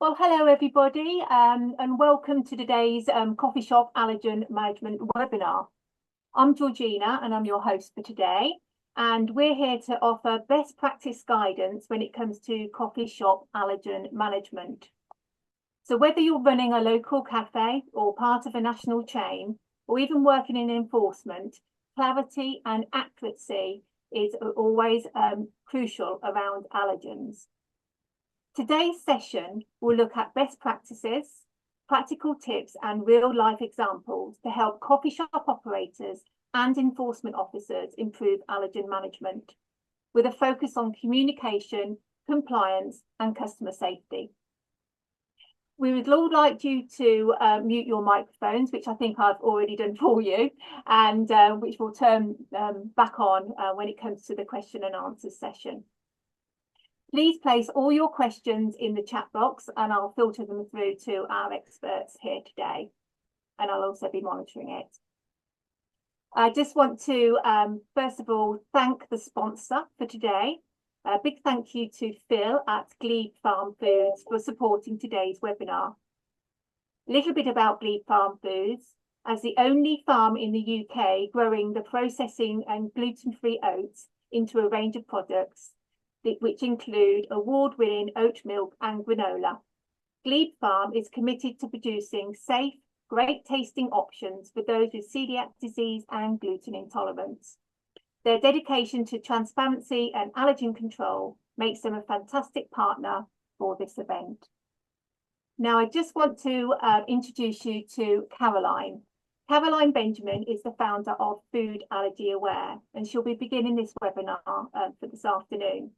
Well, hello everybody, and welcome to today's Coffee Shop Allergen Management webinar. I'm Georgina and I'm your host for today, and we're here to offer best practice guidance when it comes to coffee shop allergen management. So whether you're running a local cafe or part of a national chain, or even working in enforcement, clarity and accuracy is always crucial around allergens. Today's session will look at best practices, practical tips and real-life examples to help coffee shop operators and enforcement officers improve allergen management, with a focus on communication, compliance and customer safety. We would all like you to mute your microphones, which I think I've already done for you, and which will turn back on when it comes to the question and answers session. Please place all your questions in the chat box and I'll filter them through to our experts here today. And I'll also be monitoring it. I just want to, first of all, thank the sponsor for today. A big thank you to Phil at Glebe Farm Foods for supporting today's webinar. A little bit about Glebe Farm Foods. As the only farm in the UK growing the processing and gluten-free oats into a range of products, which include award-winning oat milk and granola. Glebe Farm is committed to producing safe, great-tasting options for those with celiac disease and gluten intolerance. Their dedication to transparency and allergen control makes them a fantastic partner for this event. Now, I just want to introduce you to Caroline. Caroline Benjamin is the founder of Food Allergy Aware, and she'll be beginning this webinar for this afternoon.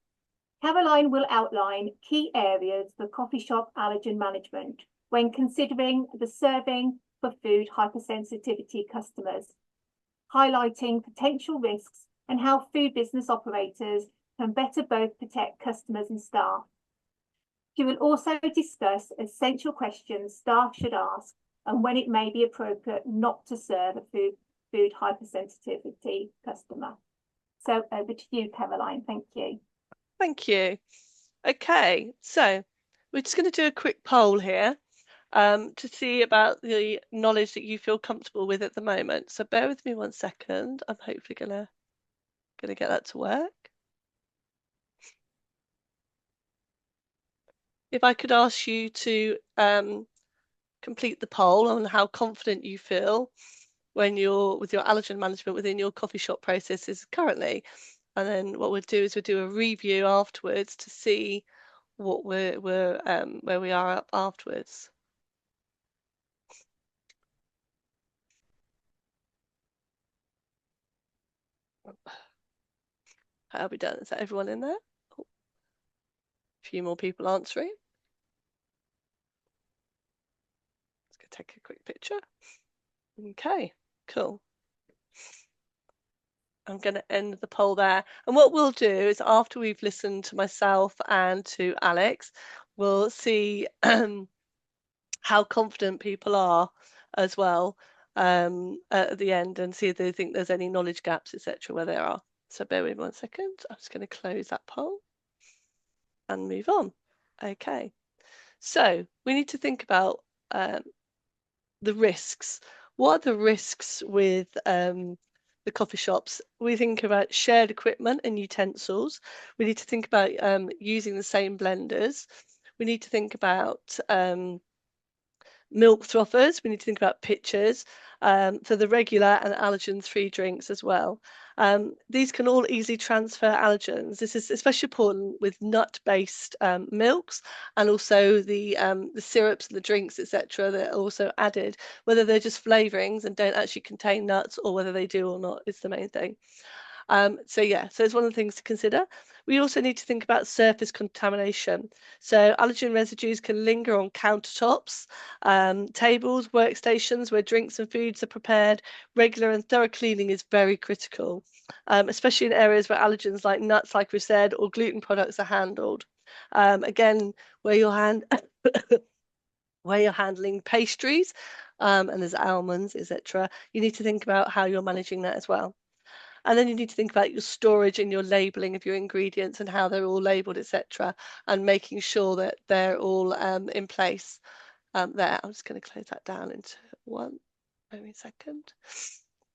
Caroline will outline key areas for coffee shop allergen management when considering the serving for food hypersensitivity customers, highlighting potential risks and how food business operators can better both protect customers and staff. She will also discuss essential questions staff should ask and when it may be appropriate not to serve a food hypersensitivity customer. So over to you, Caroline. Thank you. Thank you. Okay, so we're just going to do a quick poll here to see about the knowledge that you feel comfortable with at the moment. So bear with me 1 second. I'm hopefully gonna get that to work. If I could ask you to complete the poll on how confident you feel when you're with your allergen management within your coffee shop processes currently. And then what we'll do is we'll do a review afterwards to see what where we are up afterwards. How have we done? Is that everyone in there? Oh, a few more people answering. Let's go take a quick picture. Okay, cool. I'm going to end the poll there. And what we'll do is after we've listened to myself and to Alix, we'll see how confident people are as well at the end and see if they think there's any knowledge gaps, etc., where there are. So bear with me 1 second. I'm just going to close that poll and move on. Okay. So we need to think about the risks. What are the risks with the coffee shops? We think about shared equipment and utensils. We need to think about using the same blenders. We need to think about milk frothers. We need to think about pitchers for the regular and allergen-free drinks as well. These can all easily transfer allergens. This is especially important with nut-based milks and also the syrups and the drinks, etc., that are also added, whether they're just flavorings and don't actually contain nuts or whether they do or not is the main thing. So it's one of the things to consider. We also need to think about surface contamination. So allergen residues can linger on countertops, tables, workstations where drinks and foods are prepared. Regular and thorough cleaning is very critical, especially in areas where allergens like nuts, like we said, or gluten products are handled. Again, where you're handling pastries and there's almonds, etc., you need to think about how you're managing that as well. And then you need to think about your storage and your labeling of your ingredients and how they're all labeled, etc., and making sure that they're all in place there. I'm just going to close that down into one. Wait a second.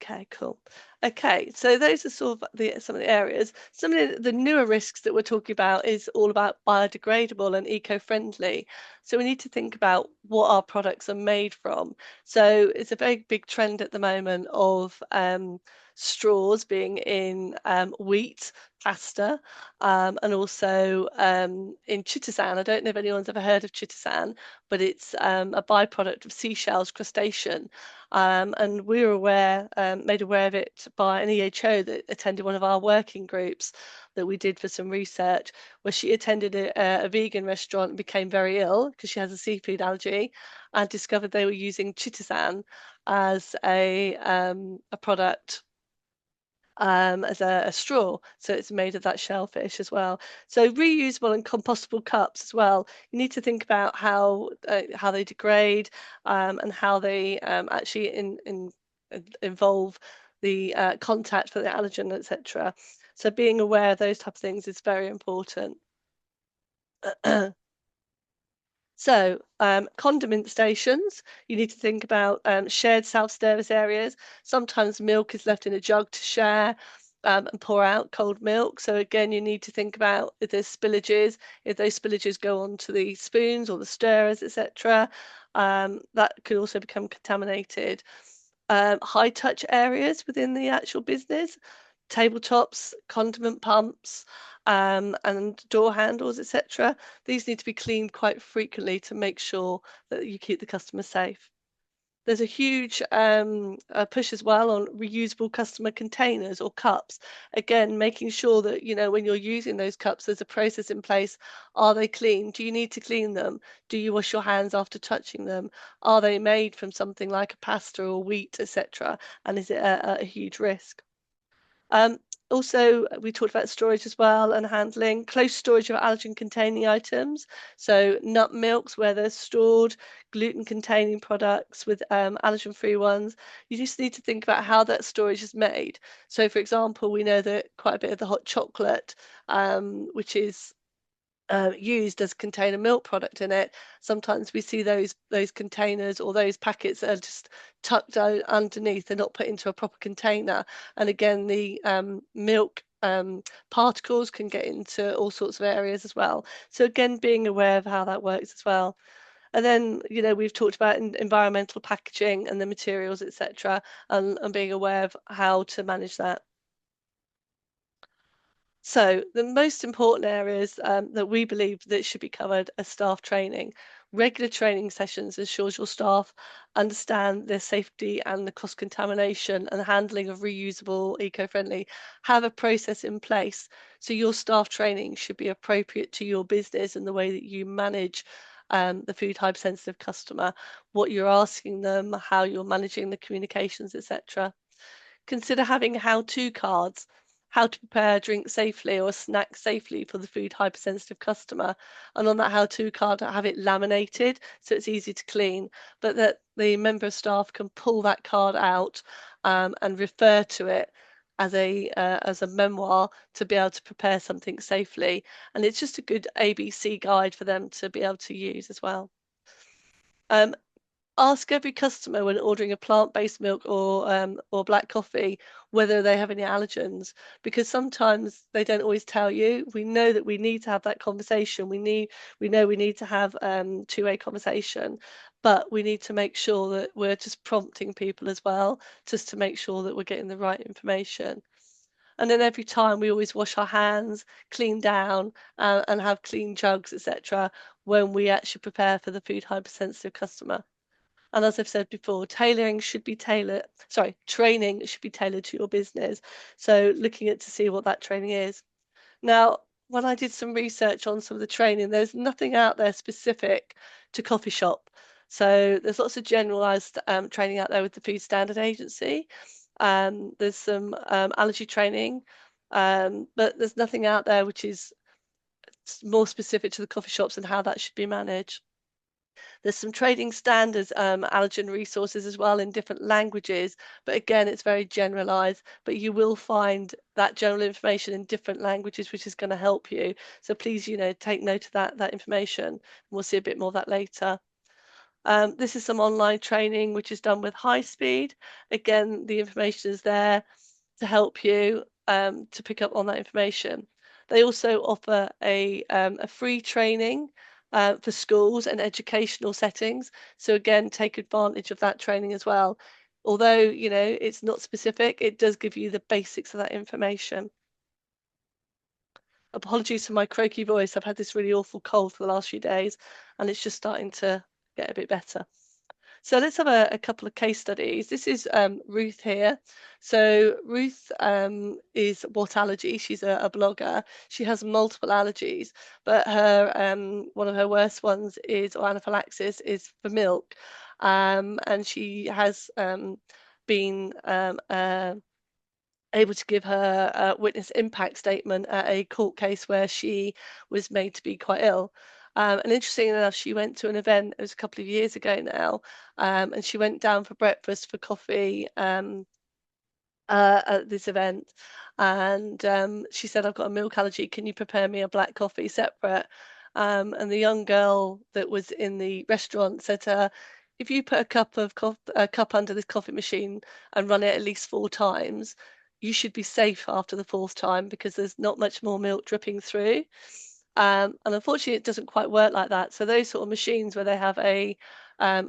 Okay, cool. Okay, so those are sort of some of the areas. Some of the newer risks that we're talking about is all about biodegradable and eco-friendly. So we need to think about what our products are made from. So it's a very big trend at the moment of straws being in wheat, pasta, and also in chitosan. I don't know if anyone's ever heard of chitosan, but it's a byproduct of seashells, crustacean. And we were made aware of it by an EHO that attended one of our working groups that we did for some research, where she attended a vegan restaurant and became very ill because she has a seafood allergy, and discovered they were using chitosan as a product as a straw. So it's made of that shellfish as well. So reusable and compostable cups as well. You need to think about how they degrade and how they actually involve the contact for the allergen, etc. So being aware of those type of things is very important. So, condiment stations, you need to think about shared self-service areas. Sometimes milk is left in a jug to share and pour out cold milk. So again, you need to think about if there's spillages, if those spillages go onto the spoons or the stirrers, etc. That could also become contaminated. High touch areas within the actual business, tabletops, condiment pumps, and door handles, etc. These need to be cleaned quite frequently to make sure that you keep the customer safe. There's a huge push as well on reusable customer containers or cups. Again, making sure that, when you're using those cups, there's a process in place. Are they clean? Do you need to clean them? Do you wash your hands after touching them? Are they made from something like a pasta or wheat, etc.? And is it a huge risk? Um, Also, we talked about storage as well and handling, close storage of allergen containing items. So nut milks where they're stored, gluten containing products with allergen free ones. You just need to think about how that storage is made. So for example, we know that quite a bit of the hot chocolate, which is used as contain a milk product in it. Sometimes we see those containers or those packets that are just tucked out underneath. They're not put into a proper container. And again, the milk particles can get into all sorts of areas as well. So again, being aware of how that works as well. And then, we've talked about environmental packaging and the materials, etc., and being aware of how to manage that. So the most important areas that we believe that should be covered are staff training. Regular training sessions ensures your staff understand their safety and the cross contamination and handling of reusable, eco-friendly. Have a process in place. So your staff training should be appropriate to your business and the way that you manage the food hypersensitive customer, what you're asking them, how you're managing the communications, etc. Consider having how-to cards, how to prepare a drink safely or a snack safely for the food hypersensitive customer. And on that how-to card, have it laminated so it's easy to clean, but that the member of staff can pull that card out and refer to it as a memoir to be able to prepare something safely. And it's just a good ABC guide for them to be able to use as well. Ask every customer when ordering a plant-based milk or black coffee whether they have any allergens, because sometimes they don't always tell you. We know that we need to have that conversation. We know we need to have two-way conversation, but we need to make sure that we're just prompting people as well, just to make sure that we're getting the right information. And then every time we always wash our hands, clean down, and have clean jugs, etc., when we actually prepare for the food hypersensitive customer. And as I've said before, training should be tailored to your business. So looking at to see what that training is. Now, when I did some research on some of the training, there's nothing out there specific to coffee shop. So there's lots of generalized training out there with the Food Standard Agency. There's some allergy training, but there's nothing out there which is more specific to the coffee shops and how that should be managed. There's some trading standards allergen resources as well in different languages, but again, it's very generalized, but you will find that general information in different languages, which is going to help you. So please, take note of that information. We'll see a bit more of that later. This is some online training, which is done with high speed. Again, the information is there to help you to pick up on that information. They also offer a free training for schools and educational settings. So again, take advantage of that training as well. Although, it's not specific, it does give you the basics of that information. Apologies for my croaky voice. I've had this really awful cold for the last few days, and it's just starting to get a bit better. So let's have a couple of case studies. This is Ruth here. So Ruth is What Allergy. She's a blogger. She has multiple allergies, but her one of her worst ones is, or anaphylaxis, is for milk. And she has been able to give her witness impact statement at a court case where she was made to be quite ill. And interestingly enough, she went to an event, it was a couple of years ago now, and she went down for breakfast, for coffee, at this event. And she said, I've got a milk allergy. Can you prepare me a black coffee separate? And the young girl that was in the restaurant said to her, if you put a cup under this coffee machine and run it at least 4 times, you should be safe after the 4th time because there's not much more milk dripping through. And unfortunately, it doesn't quite work like that. So those sort of machines where they have a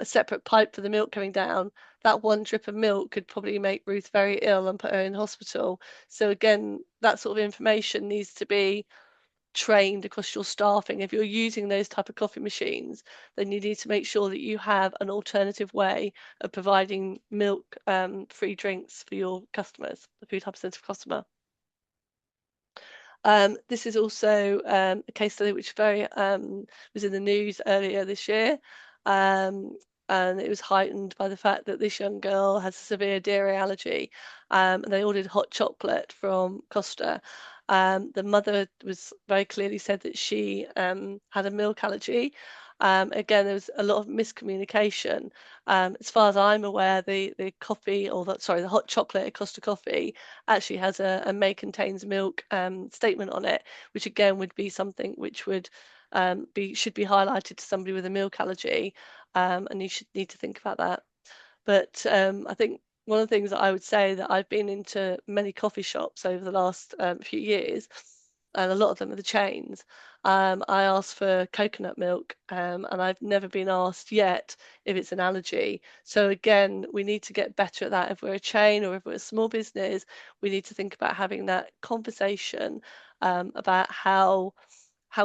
separate pipe for the milk coming down, that one drip of milk could probably make Ruth very ill and put her in hospital. So again, that sort of information needs to be trained across your staffing. If you're using those type of coffee machines, then you need to make sure that you have an alternative way of providing milk free drinks for your customers, the food hypersensitive customer. This is also a case study which was in the news earlier this year. And it was heightened by the fact that this young girl has a severe dairy allergy. And they ordered hot chocolate from Costa. The mother was very clearly said that she had a milk allergy. Again, there was a lot of miscommunication. As far as I'm aware, the coffee, the hot chocolate at Costa Coffee actually has a may contains milk statement on it, which again would be something which would should be highlighted to somebody with a milk allergy, and you should need to think about that. But I think one of the things that I would say, that I've been into many coffee shops over the last few years, and a lot of them are the chains. I asked for coconut milk, and I've never been asked yet if it's an allergy. So again, we need to get better at that. If we're a chain or if we're a small business, we need to think about having that conversation about how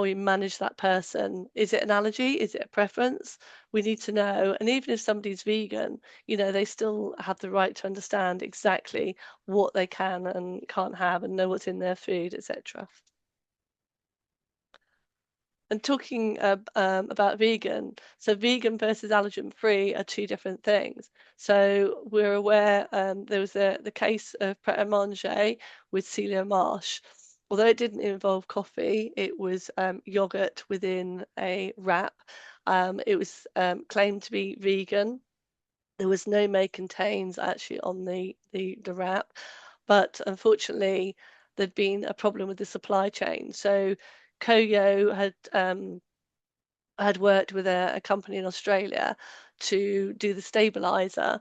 we manage that person. Is it an allergy? Is it a preference? We need to know. And even if somebody's vegan, they still have the right to understand exactly what they can and can't have and know what's in their food, etc. And talking about vegan, so vegan versus allergen free are 2 different things. So we're aware there was the case of Pret a Manger with Celia Marsh. Although it didn't involve coffee, it was yogurt within a wrap. It was claimed to be vegan. There was no may contains actually on the wrap, but unfortunately there'd been a problem with the supply chain. So Koyo had worked with a company in Australia to do the stabilizer.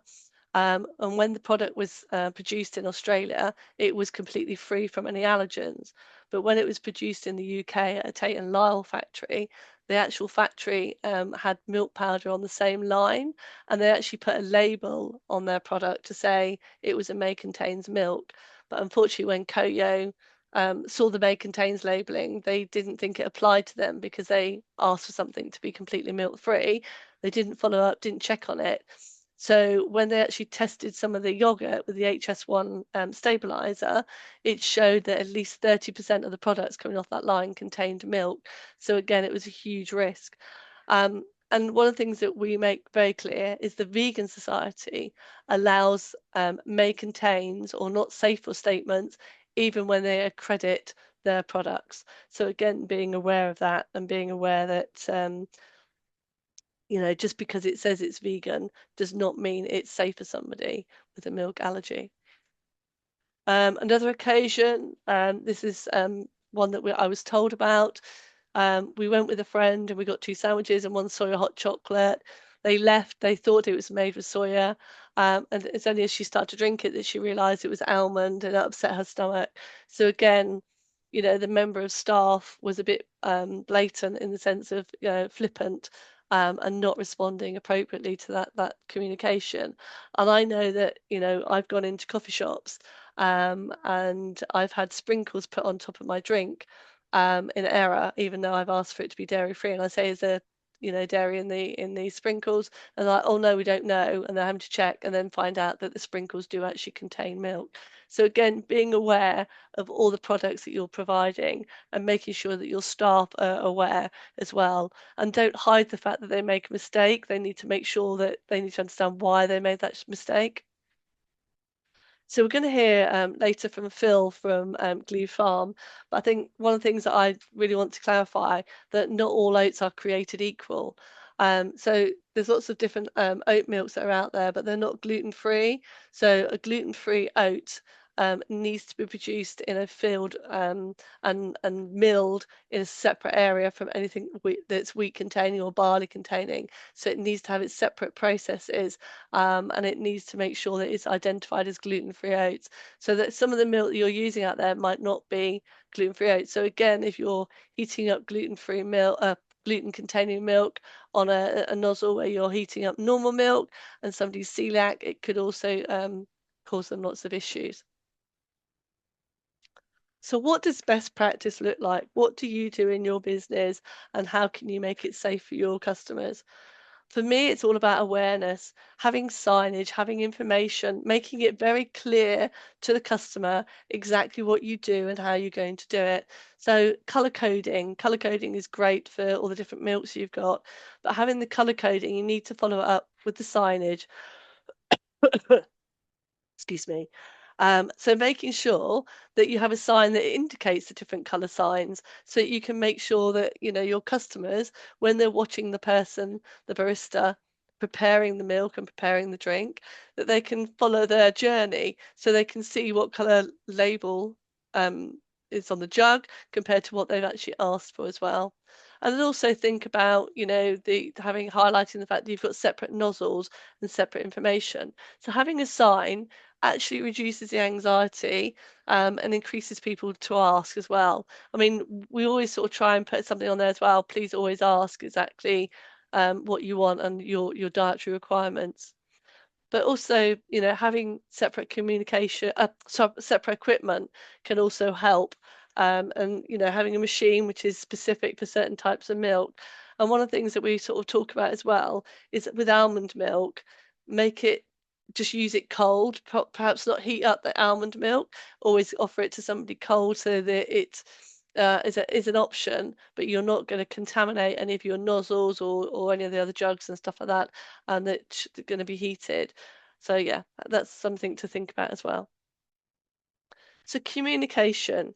And when the product was produced in Australia, it was completely free from any allergens. But when it was produced in the UK at a Tate and Lyle factory, the actual factory had milk powder on the same line, and they actually put a label on their product to say it was a may contains milk. But unfortunately, when Koyo saw the may contains labeling, they didn't think it applied to them because they asked for something to be completely milk free. They didn't follow up, didn't check on it. So when they actually tested some of the yogurt with the HS1 stabilizer, it showed that at least 30% of the products coming off that line contained milk. So again, it was a huge risk. And one of the things that we make very clear is the Vegan Society allows may contains or not safe for statements even when they accredit their products. So again, being aware of that and being aware that You know, just because it says it's vegan does not mean it's safe for somebody with a milk allergy. Another occasion, this is one that I was told about. We went with a friend and we got 2 sandwiches and one soya hot chocolate. They left, they thought it was made with soya. And it's only as she started to drink it that she realized it was almond and it upset her stomach. So again, you know, the member of staff was a bit blatant in the sense of, you know, flippant, and not responding appropriately to that communication. And I know that, you know, I've gone into coffee shops, and I've had sprinkles put on top of my drink, in error, even though I've asked for it to be dairy free. And I say, is there, you know, dairy in the sprinkles? And like, oh no, we don't know. And they're having to check and then find out that the sprinkles do actually contain milk. So again, being aware of all the products that you're providing and making sure that your staff are aware as well. And don't hide the fact that they make a mistake. They need to make sure that they need to understand why they made that mistake. So we're going to hear later from Phil from Glue Farm, but I think one of the things that I really want to clarify that not all oats are created equal. So there's lots of different oat milks that are out there, but they're not gluten free. So a gluten free oat needs to be produced in a field, and milled in a separate area from anything that's wheat containing or barley containing. So it needs to have its separate processes, and it needs to make sure that it's identified as gluten-free oats, so that some of the milk that you're using out there might not be gluten-free oats. So again, if you're heating up gluten-free milk, gluten-containing milk on a nozzle where you're heating up normal milk and somebody's celiac, it could also cause them lots of issues. So what does best practice look like? What do you do in your business and how can you make it safe for your customers? For me, it's all about awareness, having signage, having information, making it very clear to the customer exactly what you do and how you're going to do it. So color coding is great for all the different milks you've got, but having the color coding, you need to follow it up with the signage. Excuse me. So making sure that you have a sign that indicates the different color signs so that you can make sure that, you know, your customers, when they're watching the person, the barista, preparing the milk and preparing the drink, that they can follow their journey so they can see what color label is on the jug compared to what they've actually asked for as well. And then also think about, you know, the having highlighting the fact that you've got separate nozzles and separate information. So having a sign actually reduces the anxiety, and increases people to ask as well. I mean, we always sort of try and put something on there as well. Please always ask exactly what you want and your dietary requirements. But also, you know, having separate communication, separate equipment can also help. And, you know, having a machine which is specific for certain types of milk. And one of the things that we sort of talk about as well is that with almond milk, make it just use it cold, perhaps not heat up the almond milk, always offer it to somebody cold so that it is an option, but you're not going to contaminate any of your nozzles or any of the other jugs and stuff like that, and that's going to be heated. So yeah, that's something to think about as well. So communication,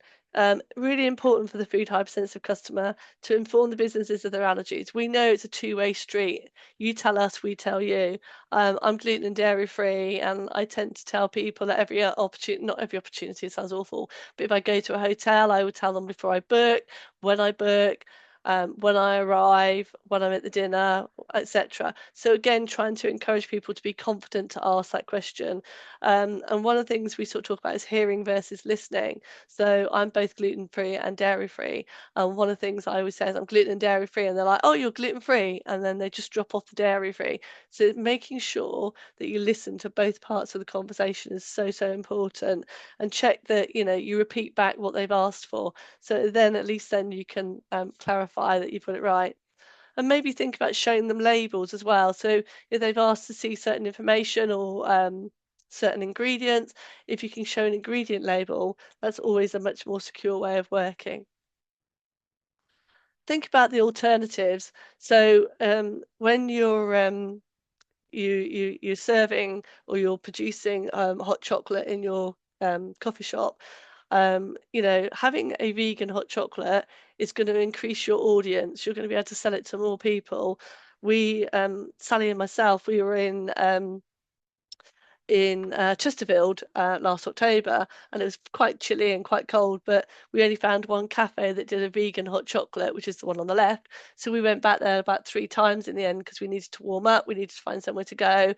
really important for the food hypersensitive customer to inform the businesses of their allergies. We know it's a two-way street. You tell us, we tell you. I'm gluten and dairy free, and I tend to tell people that every opportunity, not every opportunity, it sounds awful, but if I go to a hotel, I would tell them before I book, when I book, when I arrive, when I'm at the dinner, etc. So again, trying to encourage people to be confident to ask that question. And one of the things we sort of talk about is hearing versus listening. So I'm both gluten free and dairy free. And one of the things I always say is I'm gluten and dairy free, and they're like, "Oh, you're gluten free," and then they just drop off the dairy free. So making sure that you listen to both parts of the conversation is so important, and check that, you know, you repeat back what they've asked for. So then at least then you can clarify that you've got it right. And maybe think about showing them labels as well. So if they've asked to see certain information or certain ingredients, if you can show an ingredient label, that's always a much more secure way of working. Think about the alternatives. So when you're serving or you're producing hot chocolate in your coffee shop, you know, having a vegan hot chocolate is going to increase your audience. You're going to be able to sell it to more people. Sally and myself, we were in Chesterfield last October, and it was quite chilly and quite cold, but we only found one cafe that did a vegan hot chocolate, which is the one on the left. So we went back there about 3 times in the end because we needed to warm up, we needed to find somewhere to go.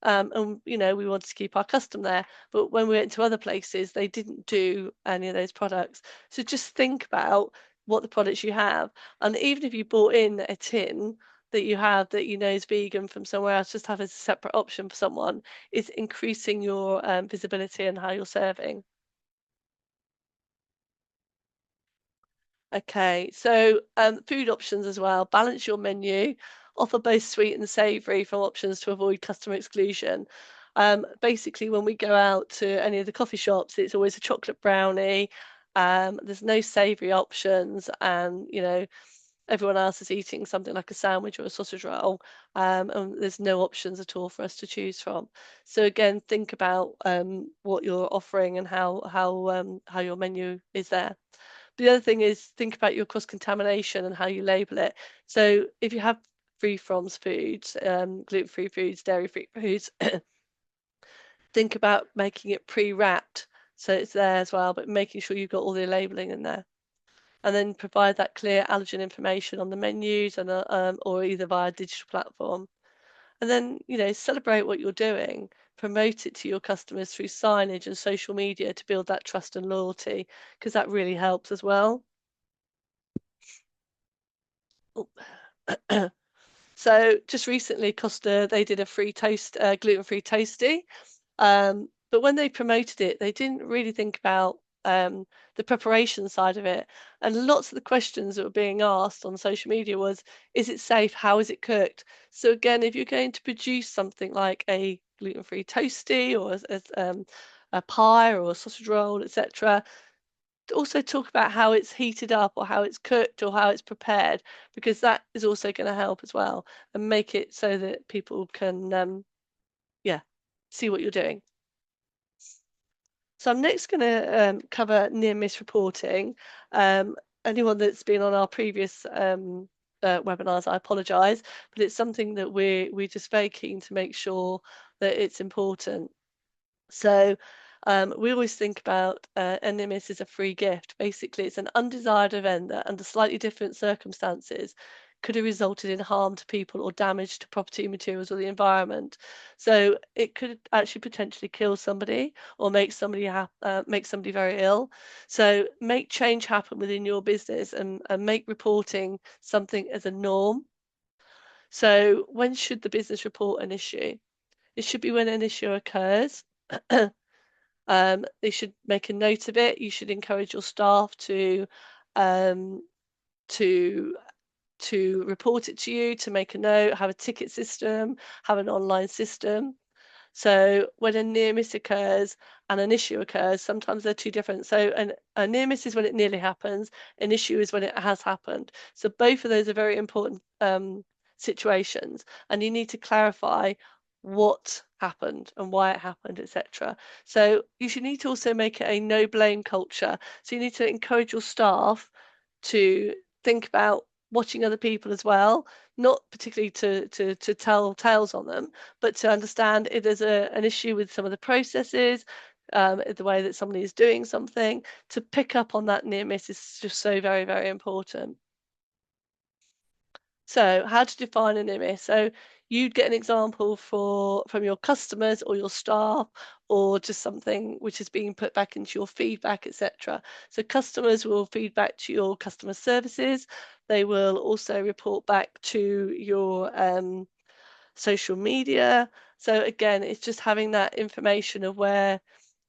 And we wanted to keep our custom there. But when we went to other places, they didn't do any of those products. So just think about what the products you have. And even if you bought in a tin that you have that is vegan from somewhere else, just have as a separate option for someone, is increasing your visibility and how you're serving. Okay, so food options as well. Balance your menu. Offer both sweet and savoury from options to avoid customer exclusion. Basically, when we go out to any of the coffee shops, it's always a chocolate brownie. There's no savoury options, and everyone else is eating something like a sandwich or a sausage roll, and there's no options at all for us to choose from. So again, think about what you're offering and how your menu is there. The other thing is think about your cross-contamination and how you label it. So if you have free-from foods, gluten-free foods, dairy-free foods, think about making it pre-wrapped so it's there as well, but making sure you've got all the labeling in there. And then provide that clear allergen information on the menus and or either via digital platform. And then, celebrate what you're doing, promote it to your customers through signage and social media to build that trust and loyalty, because that really helps as well. So just recently, Costa, they did a free toast, gluten-free toasty. But when they promoted it, they didn't really think about the preparation side of it. And lots of the questions that were being asked on social media was, is it safe? How is it cooked? So again, if you're going to produce something like a gluten-free toasty or a pie or a sausage roll, etc., also talk about how it's heated up or how it's cooked or how it's prepared, because that is also going to help as well and make it so that people can see what you're doing. So I'm next going to cover near miss reporting. Anyone that's been on our previous webinars, I apologise, but it's something that we're just very keen to make sure that it's important. So we always think about a near miss as a free gift. Basically, it's an undesired event that, under slightly different circumstances, could have resulted in harm to people or damage to property, materials, or the environment. So it could actually potentially kill somebody or make somebody very ill. So make change happen within your business and make reporting something as a norm. So when should the business report an issue? It should be when an issue occurs. They should make a note of it. You should encourage your staff um, to report it to you, to make a note, have a ticket system, have an online system. So when a near miss occurs and an issue occurs, sometimes they're two different. So a near miss is when it nearly happens, an issue is when it has happened. So both of those are very important situations, and you need to clarify what happened and why it happened, etc. So you should need to also make it a no blame culture. So you need to encourage your staff to think about watching other people as well, not particularly to tell tales on them, but to understand if there's an issue with some of the processes, the way that somebody is doing something, to pick up on that near miss is just so very, very important. So how to define a near miss? So you'd get an example from your customers or your staff, or just something which is being put back into your feedback, etc. So customers will feedback to your customer services. They will also report back to your social media. So again, it's just having that information of where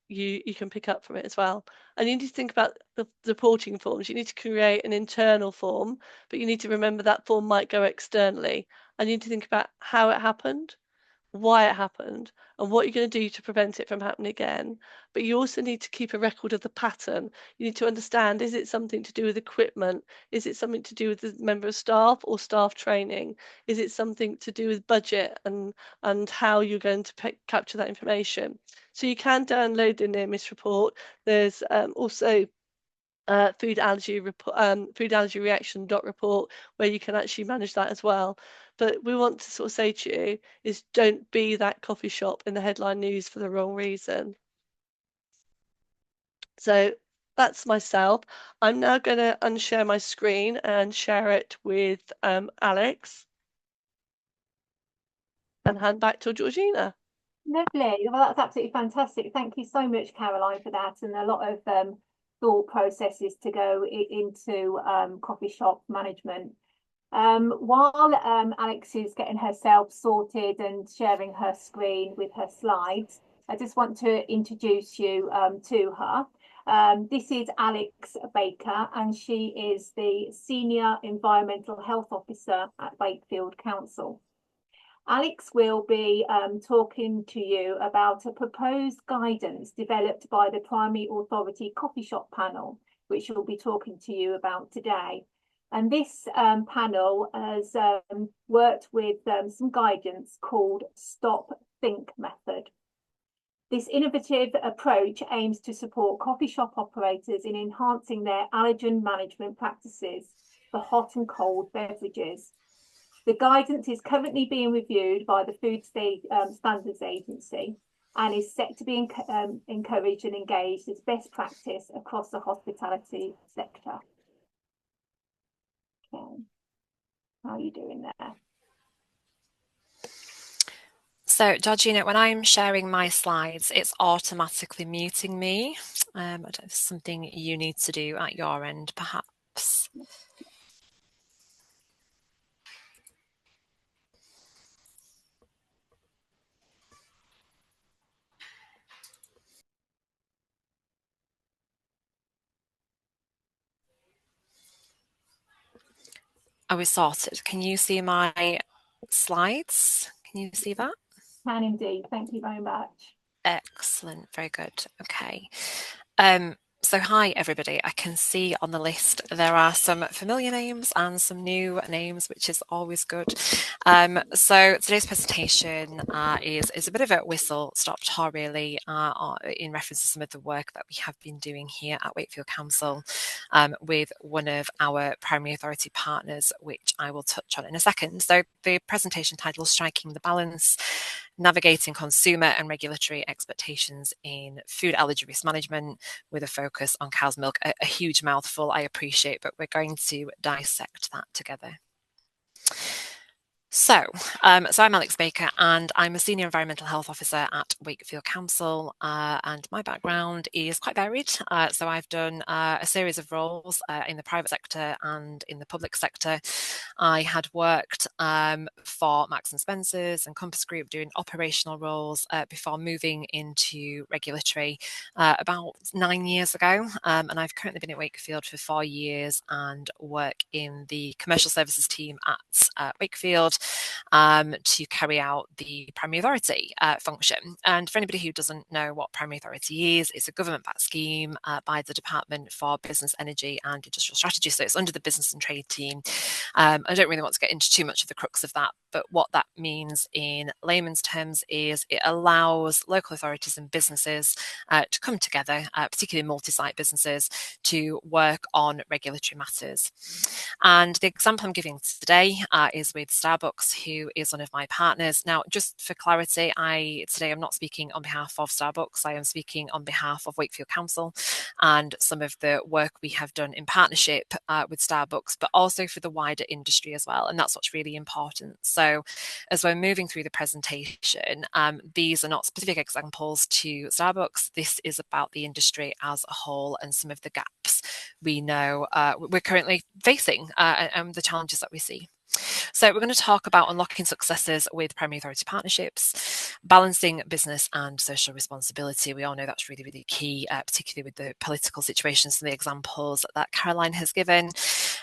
you can pick up from it as well. And you need to think about the reporting forms. You need to create an internal form, but you need to remember that form might go externally. And you need to think about how it happened, why it happened, and what you're going to do to prevent it from happening again. But you also need to keep a record of the pattern. You need to understand, is it something to do with equipment? Is it something to do with the member of staff or staff training? Is it something to do with budget and how you're going to capture that information? So you can download the near miss report. There's also food allergy reaction dot report, where you can actually manage that as well. But we want to sort of say to you is don't be that coffee shop in the headline news for the wrong reason. So that's myself. I'm now going to unshare my screen and share it with Alix and hand back to Georgina. Lovely. Well, that's absolutely fantastic. Thank you so much, Caroline, for that, and a lot of thought processes to go into coffee shop management. While Alix is getting herself sorted and sharing her screen with her slides, I just want to introduce you to her. This is Alix Baker, and she is the Senior Environmental Health Officer at Wakefield Council. Alix will be talking to you about a proposed guidance developed by the Primary Authority Coffee Shop Panel, which we'll be talking to you about today. And this panel has worked with some guidance called Stop Think Method. This innovative approach aims to support coffee shop operators in enhancing their allergen management practices for hot and cold beverages. The guidance is currently being reviewed by the Food Standards Agency and is set to be encouraged and engaged as best practice across the hospitality sector. Okay. How are you doing there? So, Georgina, when I'm sharing my slides, it's automatically muting me. I don't know if it's something you need to do at your end, perhaps. Are we sorted? Can you see my slides? Can you see that? Can indeed. Thank you very much. Excellent. Very good. Okay. So hi everybody. I can see on the list there are some familiar names and some new names, which is always good. So today's presentation is a bit of a whistle-stop tour really in reference to some of the work that we have been doing here at Wakefield Council with one of our primary authority partners, which I will touch on in a second. So the presentation title is Striking the Balance, Navigating Consumer and Regulatory Expectations in Food Allergy Risk Management, with a focus on cow's milk. A huge mouthful, I appreciate, but we're going to dissect that together. So I'm Alix Baker, and I'm a Senior Environmental Health Officer at Wakefield Council, and my background is quite varied. So I've done a series of roles in the private sector and in the public sector. I had worked for Marks and Spencer's and Compass Group doing operational roles before moving into regulatory about 9 years ago. And I've currently been at Wakefield for 4 years and work in the commercial services team at Wakefield to carry out the primary authority function. And for anybody who doesn't know what primary authority is, it's a government-backed scheme by the Department for Business, Energy and Industrial Strategy. So it's under the business and trade team. I don't really want to get into too much of the crux of that, but what that means in layman's terms is it allows local authorities and businesses to come together, particularly multi-site businesses, to work on regulatory matters. And the example I'm giving today is with Starbucks, who is one of my partners. Now, just for clarity, today I'm not speaking on behalf of Starbucks. I am speaking on behalf of Wakefield Council and some of the work we have done in partnership with Starbucks, but also for the wider industry as well. And that's what's really important. So as we're moving through the presentation, these are not specific examples to Starbucks. This is about the industry as a whole and some of the gaps we know we're currently facing and the challenges that we see. So we're going to talk about unlocking successes with primary authority partnerships, balancing business and social responsibility. We all know that's really, really key, particularly with the political situations and the examples that Caroline has given.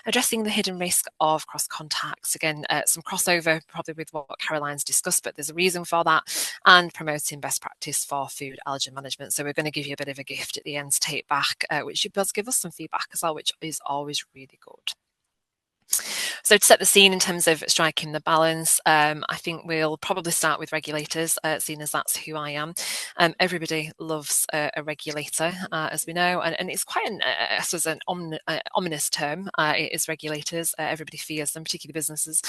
Addressing the hidden risk of cross contacts. Again, some crossover probably with what Caroline's discussed, but there's a reason for that. And promoting best practice for food allergen management. So we're going to give you a bit of a gift at the end to take back, which you be able to give us some feedback as well, which is always really good. So to set the scene in terms of striking the balance, I think we'll probably start with regulators, seeing as that's who I am. Everybody loves a regulator, as we know, and it's quite an ominous term. It is regulators. Everybody fears them, particularly businesses.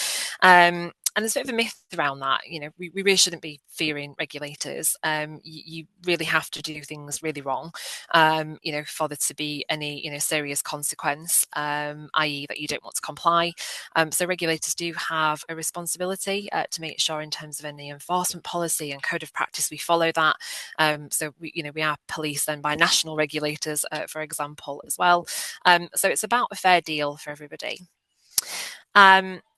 And there's a bit of a myth around that. We really shouldn't be fearing regulators. You really have to do things really wrong, for there to be any, serious consequence, i.e. that you don't want to comply. So regulators do have a responsibility to make sure in terms of any enforcement policy and code of practice we follow that. So we are policed then by national regulators, for example, as well. So it's about a fair deal for everybody.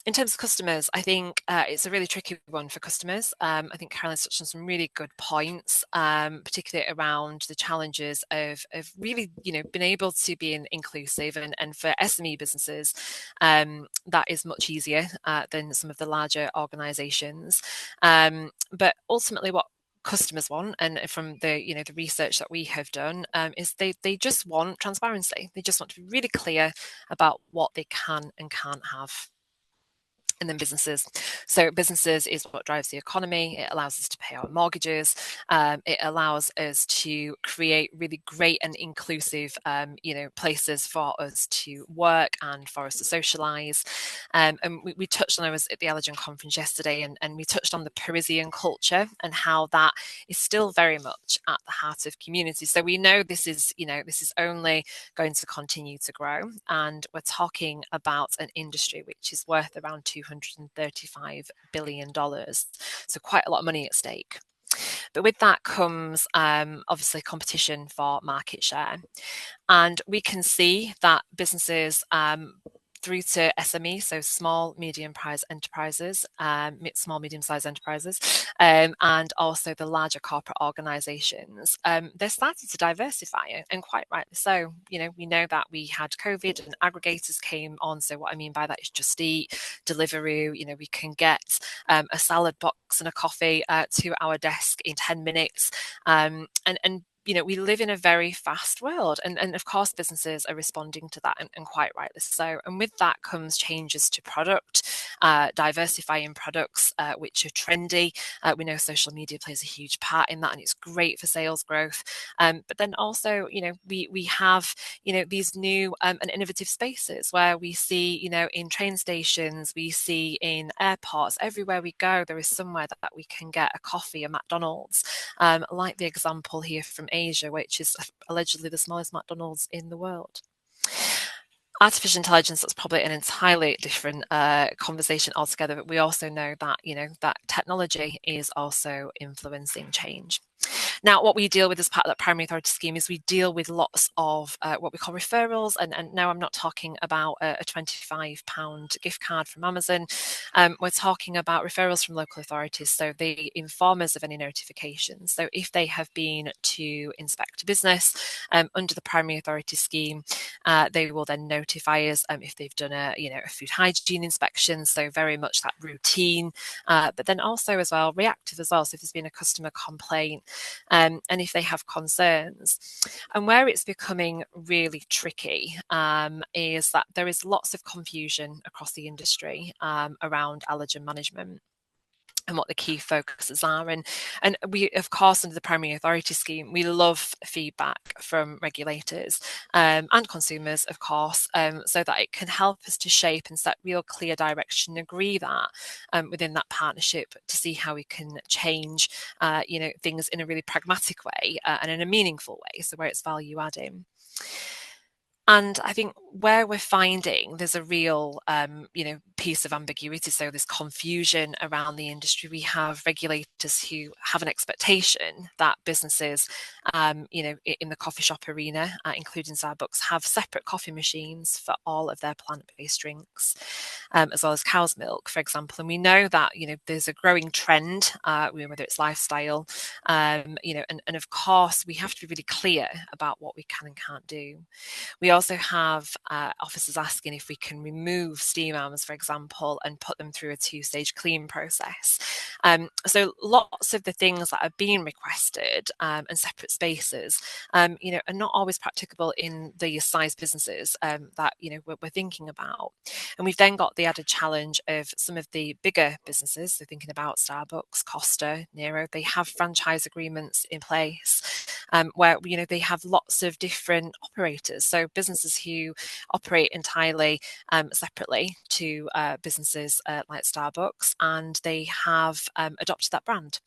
In terms of customers, I think it's a really tricky one for customers. I think Caroline's touched on some really good points, particularly around the challenges of really, being able to be inclusive, and for SME businesses, that is much easier than some of the larger organisations. But ultimately, what customers want, and from the research that we have done, is they just want transparency. They just want to be really clear about what they can and can't have. And then businesses. So businesses is what drives the economy. It allows us to pay our mortgages. It allows us to create really great and inclusive, places for us to work and for us to socialise. And we touched on, I was at the Allergen conference yesterday, and we touched on the Parisian culture and how that is still very much at the heart of communities. So we know this is only going to continue to grow, and we're talking about an industry which is worth around $235 billion. So quite a lot of money at stake. But with that comes obviously competition for market share. And we can see that businesses through to SME, so small, medium-sized enterprises, and also the larger corporate organisations, they're starting to diversify, and quite rightly so. We know that we had COVID and aggregators came on. So what I mean by that is Just Eat, Deliveroo. We can get a salad box and a coffee to our desk in 10 minutes, and we live in a very fast world, and of course businesses are responding to that, and quite rightly so. And with that comes changes to product, diversifying products which are trendy. We know social media plays a huge part in that, and it's great for sales growth. But then also, we have these new and innovative spaces where we see, in train stations, we see in airports, everywhere we go, there is somewhere that we can get a coffee, a McDonald's, like the example here from Asia, which is allegedly the smallest McDonald's in the world. Artificial intelligence, that's probably an entirely different conversation altogether, but we also know that that technology is also influencing change. Now, what we deal with as part of that primary authority scheme is we deal with lots of what we call referrals, and now I'm not talking about a £25 gift card from Amazon. We're talking about referrals from local authorities, so they inform us of any notifications. So if they have been to inspect a business under the primary authority scheme, they will then notify us if they've done a food hygiene inspection, so very much that routine, but then also as well reactive as well. So if there's been a customer complaint, and if they have concerns. And where it's becoming really tricky is that there is lots of confusion across the industry around allergen management and what the key focuses are. And we, of course, under the primary authority scheme, we love feedback from regulators and consumers, of course, so that it can help us to shape and set real clear direction, agree that within that partnership to see how we can change, things in a really pragmatic way and in a meaningful way, so where it's value adding. And I think where we're finding there's a real, piece of ambiguity, so there's confusion around the industry. We have regulators who have an expectation that businesses, in the coffee shop arena, including Starbucks, have separate coffee machines for all of their plant-based drinks, as well as cow's milk, for example. And we know that, there's a growing trend, whether it's lifestyle, and of course, we have to be really clear about what we can and can't do. We also have officers asking if we can remove steam arms, for example, example, and put them through a 2-stage clean process. So lots of the things that are being requested and separate spaces, are not always practicable in the size businesses that we're thinking about. And we've then got the added challenge of some of the bigger businesses. So thinking about Starbucks, Costa, Nero, they have franchise agreements in place where they have lots of different operators. So businesses who operate entirely separately to businesses like Starbucks, and they have adopted that brand.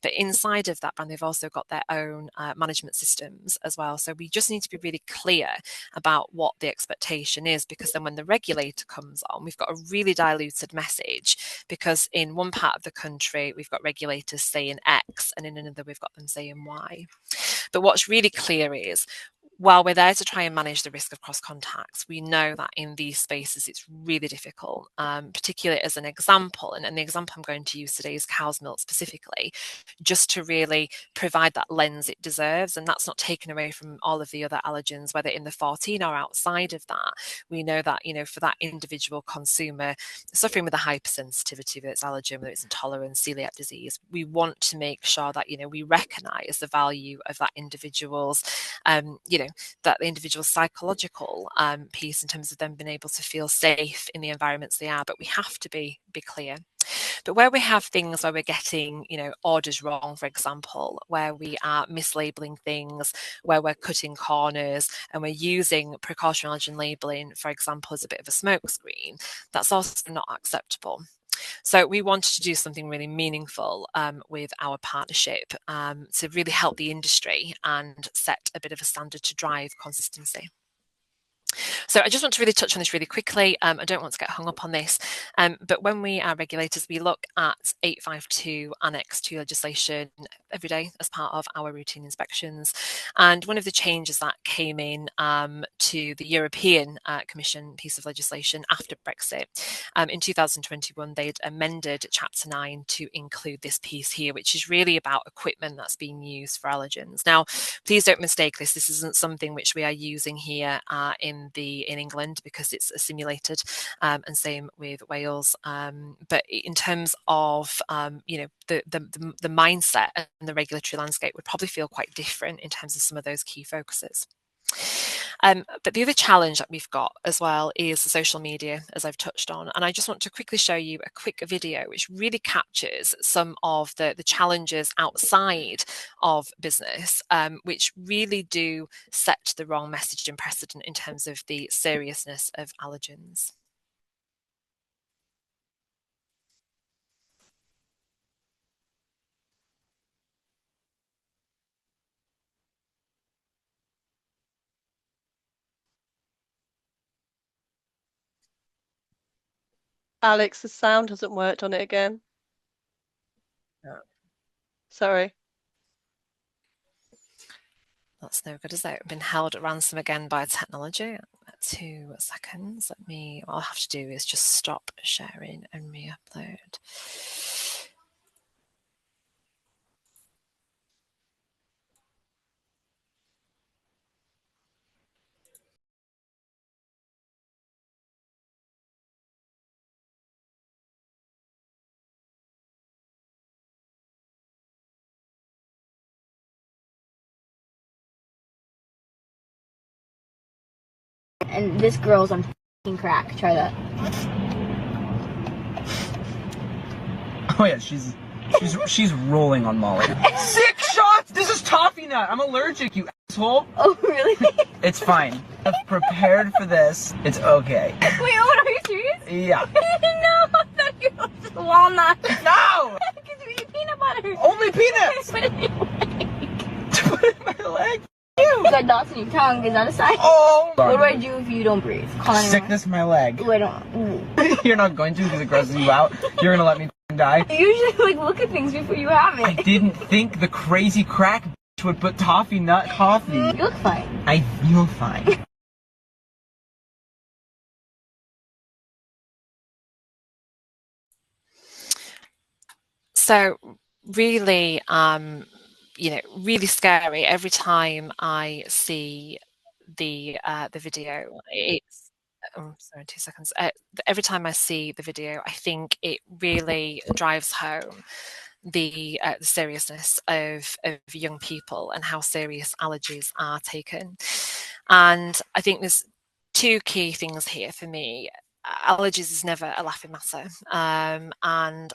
But inside of that brand, they've also got their own management systems as well. So we just need to be really clear about what the expectation is, because then when the regulator comes on, we've got a really diluted message, because in one part of the country, we've got regulators saying X, and in another, we've got them saying Y. But what's really clear is, while we're there to try and manage the risk of cross contacts, we know that in these spaces it's really difficult, particularly as an example. And the example I'm going to use today is cow's milk specifically, just to really provide that lens it deserves. And that's not taken away from all of the other allergens, whether in the 14 or outside of that. We know that, for that individual consumer suffering with a hypersensitivity, whether it's allergen, whether it's intolerance, celiac disease, we want to make sure that, we recognise the value of that individual's, that the individual's psychological piece in terms of them being able to feel safe in the environments they are. But we have to be clear. But where we have things where we're getting, orders wrong, for example, where we are mislabeling things, where we're cutting corners, and we're using precautionary allergen labelling, for example, as a bit of a smokescreen, that's also not acceptable. So we wanted to do something really meaningful with our partnership to really help the industry and set a bit of a standard to drive consistency. So I just want to really touch on this really quickly. I don't want to get hung up on this, but when we are regulators, we look at 852 Annex 2 legislation every day as part of our routine inspections. And one of the changes that came in to the European Commission piece of legislation after Brexit, in 2021, they'd amended Chapter 9 to include this piece here, which is really about equipment that's being used for allergens. Now, please don't mistake this. This isn't something which we are using here in England, because it's simulated, and same with Wales. But in terms of the mindset and the regulatory landscape would probably feel quite different in terms of some of those key focuses. But the other challenge that we've got as well is the social media, as I've touched on. And I just want to quickly show you a quick video which really captures some of the challenges outside of business, which really do set the wrong message and precedent in terms of the seriousness of allergens. Alex, the sound hasn't worked on it again. Yeah. Sorry. That's no good, is it? Been held at ransom again by technology. 2 seconds. What I'll have to do is just stop sharing and re-upload. And this girl's on f***ing crack. Try that. Oh yeah, she's rolling on Molly. 6 shots! This is toffee nut! I'm allergic, you asshole! Oh, really? It's fine. I've prepared for this. It's okay. Wait, what, are you serious? Yeah. No, I thought you were just walnut. No! Because you eat peanut butter. Only peanuts! Put it in your leg. Put it in my leg? You got dots in your tongue. Is that a sign? Oh! What do I do if you don't breathe? Call anyone. Sickness in my leg. Ooh, I don't. Ooh. You're not going to because it grosses you out. You're gonna let me die. You usually look at things before you have it. I didn't think the crazy crack would put toffee nut coffee. You look fine. I feel fine. So really, really scary every time I see the video. It's sorry, 2 seconds. Every time I see the video, I think it really drives home the seriousness of young people and how serious allergies are taken. And I think there's two key things here for me. Allergies is never a laughing matter, and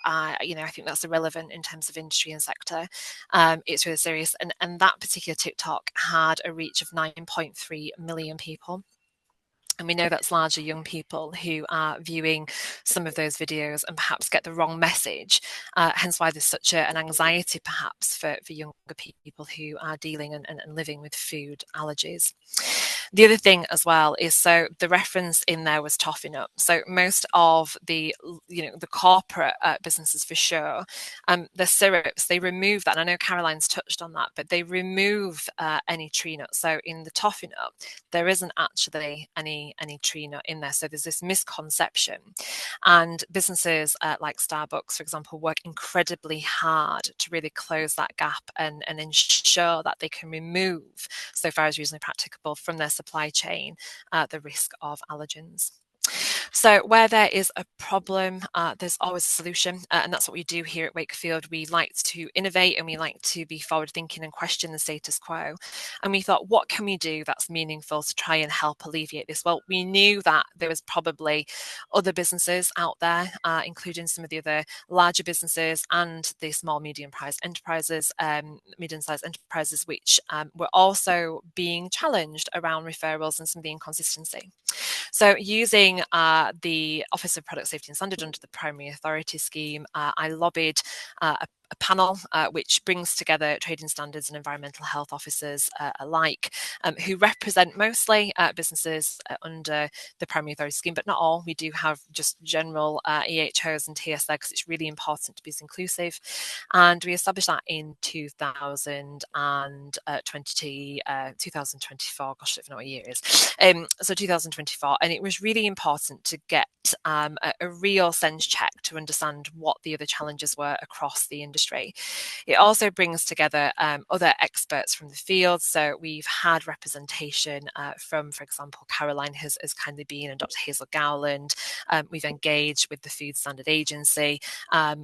I think that's irrelevant in terms of industry and sector. It's really serious, and that particular TikTok had a reach of 9.3 million people. And we know that's largely young people who are viewing some of those videos and perhaps get the wrong message. Hence why there's such an anxiety perhaps for younger people who are dealing and living with food allergies. The other thing as well is, so the reference in there was toffing up. So most of the corporate businesses for sure, the syrups, they remove that. And I know Caroline's touched on that, but they remove any tree nut. So in the toffing up, there isn't actually any tree nut in there. So there's this misconception. And businesses like Starbucks, for example, work incredibly hard to really close that gap and ensure that they can remove, so far as reasonably practicable, from their supply chain the risk of allergens. So where there is a problem, there's always a solution, and that's what we do here at Wakefield. We like to innovate and we like to be forward thinking and question the status quo. And we thought, what can we do that's meaningful to try and help alleviate this? Well, we knew that there was probably other businesses out there, including some of the other larger businesses and the small medium-sized enterprises, which were also being challenged around referrals and some of the inconsistency. So using the Office of Product Safety and Standard under the Primary Authority Scheme, I lobbied a panel which brings together trading standards and environmental health officers alike, who represent mostly businesses under the Primary Authority Scheme, but not all. We do have just general EHOs and TS there because it's really important to be as inclusive. And we established that in 2024. Gosh, I don't know what year it is. So 2024, and it was really important to get a real sense check to understand what the other challenges were across the industry. It also brings together other experts from the field. So we've had representation from, for example, Caroline has kindly been, and Dr. Hazel Gowland. We've engaged with the Food Standard Agency.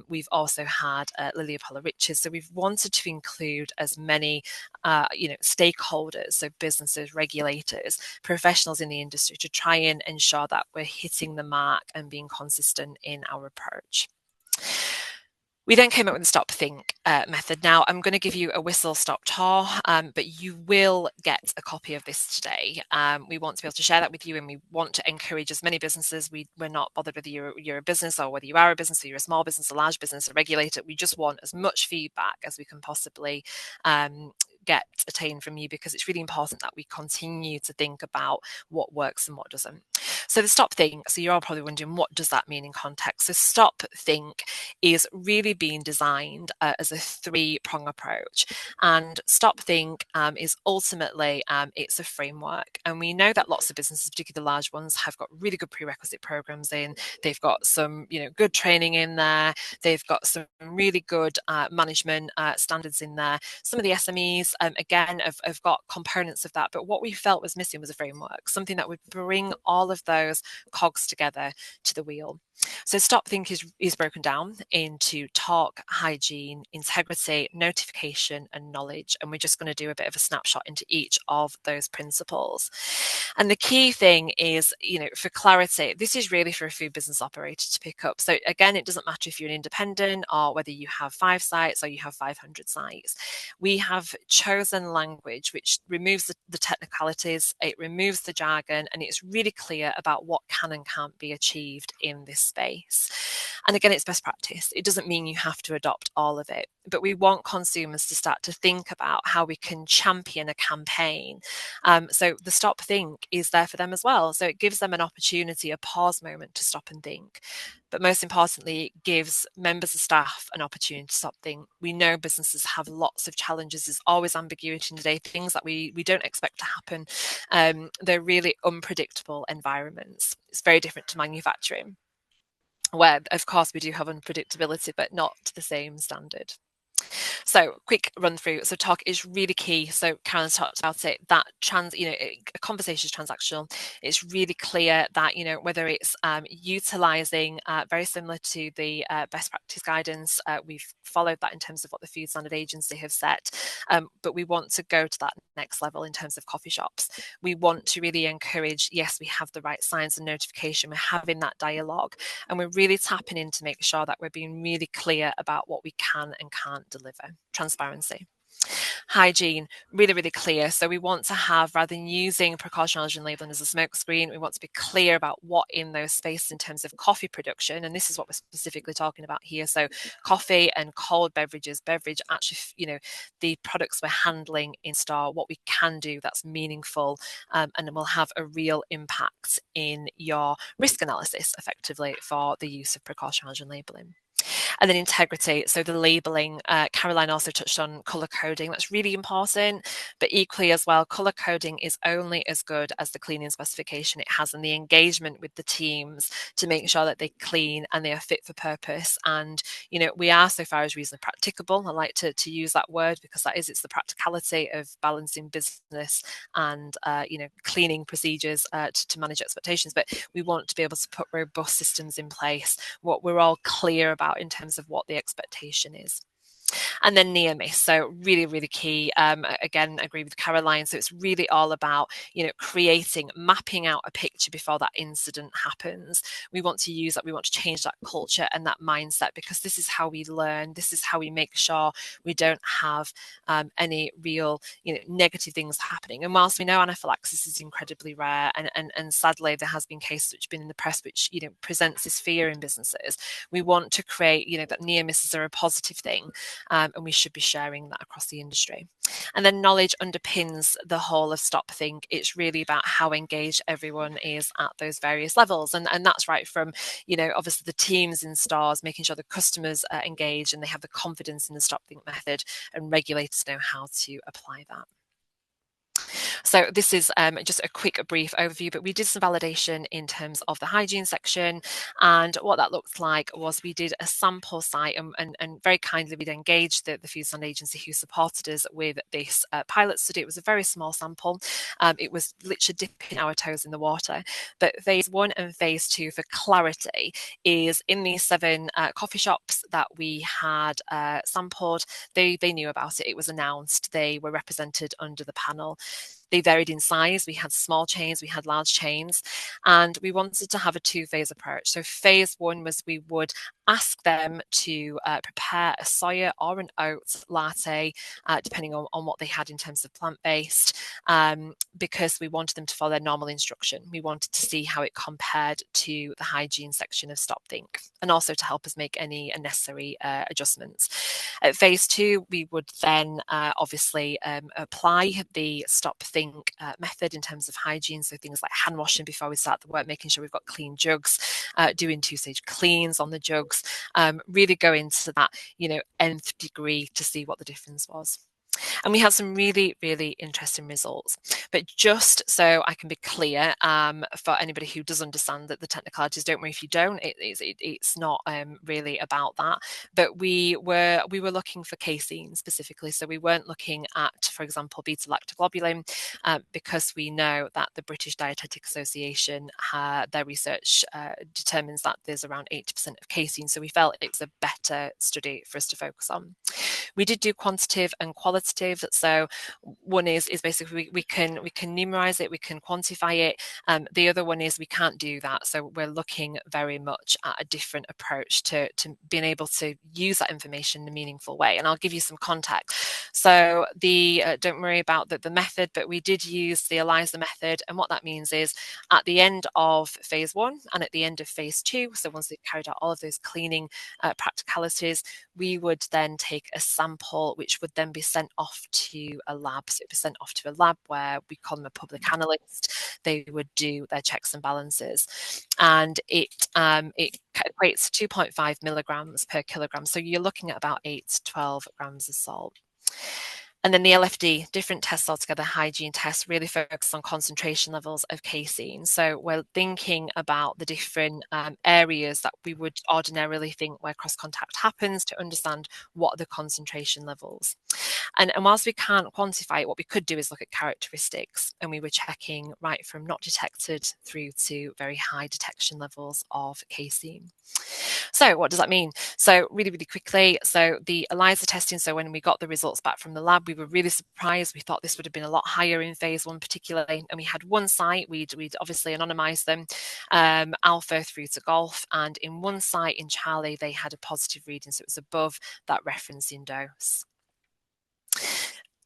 We've also had Lily Apollo Richards. So we've wanted to include as many stakeholders, so businesses, regulators, professionals in the industry, to try and ensure that we're hitting the mark and being consistent in our approach. We then came up with the stop think method. Now I'm going to give you a whistle stop tour, but you will get a copy of this today. We want to be able to share that with you, and we want to encourage as many businesses. We're not bothered whether you're a business or whether you are a business, or you're a small business, a large business, a regulator. We just want as much feedback as we can possibly attain from you, because it's really important that we continue to think about what works and what doesn't. So the stop think, so you're all probably wondering, what does that mean in context? So stop think is really being designed as a three-prong approach. And stop think is ultimately, it's a framework. And we know that lots of businesses, particularly the large ones, have got really good prerequisite programs in. They've got some, good training in there. They've got some really good management standards in there. Some of the SMEs, again, have got components of that. But what we felt was missing was a framework, something that would bring all of those cogs together to the wheel. So stop think is broken down into talk, hygiene, integrity, notification, and knowledge. And we're just going to do a bit of a snapshot into each of those principles. And the key thing is, for clarity, this is really for a food business operator to pick up. So again, it doesn't matter if you're an independent or whether you have 5 sites or you have 500 sites. We have chosen language which removes the technicalities, it removes the jargon, and it's really clear about what can and can't be achieved in this space. And again, it's best practice. It doesn't mean you have to adopt all of it, but we want consumers to start to think about how we can champion a campaign. So the stop think is there for them as well. So it gives them an opportunity, a pause moment to stop and think. But most importantly, it gives members of staff an opportunity to stop think. We know businesses have lots of challenges. There's always ambiguity in today, things that we don't expect to happen. They're really unpredictable environments. It's very different to manufacturing, where, of course, we do have unpredictability, but not to the same standard. So quick run through. So talk is really key. So Karen's talked about it, that a conversation is transactional. It's really clear that, whether it's utilising, very similar to the best practice guidance, we've followed that in terms of what the Food Standard Agency have set, but we want to go to that next level in terms of coffee shops. We want to really encourage, yes, we have the right signs and notification, we're having that dialogue, and we're really tapping in to make sure that we're being really clear about what we can and can't deliver. Transparency. Hygiene, really, really clear. So we want to have, rather than using precautionary allergen labeling as a smokescreen, we want to be clear about what in those spaces in terms of coffee production. And this is what we're specifically talking about here. So coffee and cold beverages, actually, the products we're handling in store, what we can do that's meaningful, and it will have a real impact in your risk analysis effectively for the use of precautionary allergen labeling. And then integrity, so the labeling. Caroline also touched on colour coding. That's really important, but equally as well, colour coding is only as good as the cleaning specification it has and the engagement with the teams to make sure that they clean and they are fit for purpose. And, we are, so far as reasonably practicable. I like to use that word because it's the practicality of balancing business and, cleaning procedures to manage expectations. But we want to be able to put robust systems in place, what we're all clear about in terms of what the expectation is. And then near miss, so really, really key. Again, I agree with Caroline. So it's really all about, mapping out a picture before that incident happens. We want to use that. We want to change that culture and that mindset, because this is how we learn. This is how we make sure we don't have any real, negative things happening. And whilst we know anaphylaxis is incredibly rare, and sadly there has been cases which have been in the press which, presents this fear in businesses, we want to create, that near misses are a positive thing. And we should be sharing that across the industry. And then knowledge underpins the whole of Stop Think. It's really about how engaged everyone is at those various levels. And that's right from, obviously the teams in stores, making sure the customers are engaged and they have the confidence in the Stop Think method, and regulators know how to apply that. So this is just a quick, brief overview, but we did some validation in terms of the hygiene section. And what that looked like was we did a sample site, and very kindly we'd engaged the Food Standard Agency who supported us with this pilot study. It was a very small sample. It was literally dipping our toes in the water. But phase 1 and phase 2, for clarity, is in these 7 coffee shops that we had sampled. They knew about it. It was announced. They were represented under the panel. They varied in size. We had small chains, we had large chains, and we wanted to have a 2-phase approach. So phase 1 was we would ask them to prepare a soya or an oat latte, depending on what they had in terms of plant-based, because we wanted them to follow their normal instruction. We wanted to see how it compared to the hygiene section of Stop Think, and also to help us make any necessary adjustments. At phase 2, we would then obviously apply the Stop Think method in terms of hygiene, so things like hand washing before we start the work, making sure we've got clean jugs, doing 2-stage cleans on the jugs, really go into that, nth degree to see what the difference was. And we had some really, really interesting results. But just so I can be clear, for anybody who does understand that the technicalities, don't worry if you don't, it's not really about that. But we were looking for casein specifically. So we weren't looking at, for example, beta-lactoglobulin, because we know that the British Dietetic Association, their research determines that there's around 80% of casein. So we felt it was a better study for us to focus on. We did do quantitative and qualitative. So one is basically we can numerize it, we can quantify it. The other one is we can't do that. So we're looking very much at a different approach to being able to use that information in a meaningful way. And I'll give you some context. So don't worry about the method, but we did use the ELISA method. And what that means is at the end of phase 1 and at the end of phase 2, so once they've carried out all of those cleaning practicalities, we would then take a sample which would then be sent off to a lab. So it'd be sent off to a lab where we call them a public analyst. They would do their checks and balances, and it equates to 2.5 milligrams per kilogram. So you're looking at about 8 to 12 grams of salt. And then the LFD, different tests altogether, hygiene tests, really focus on concentration levels of casein. So we're thinking about the different areas that we would ordinarily think where cross-contact happens to understand what are the concentration levels. And whilst we can't quantify it, what we could do is look at characteristics, and we were checking right from not detected through to very high detection levels of casein. So what does that mean? So really, really quickly, so the ELISA testing, so when we got the results back from the lab, we were really surprised. We thought this would have been a lot higher in phase 1 particularly, and we had one site, we'd obviously anonymised them, alpha through to golf, and in one site in Charlie, they had a positive reading, so it was above that referencing dose.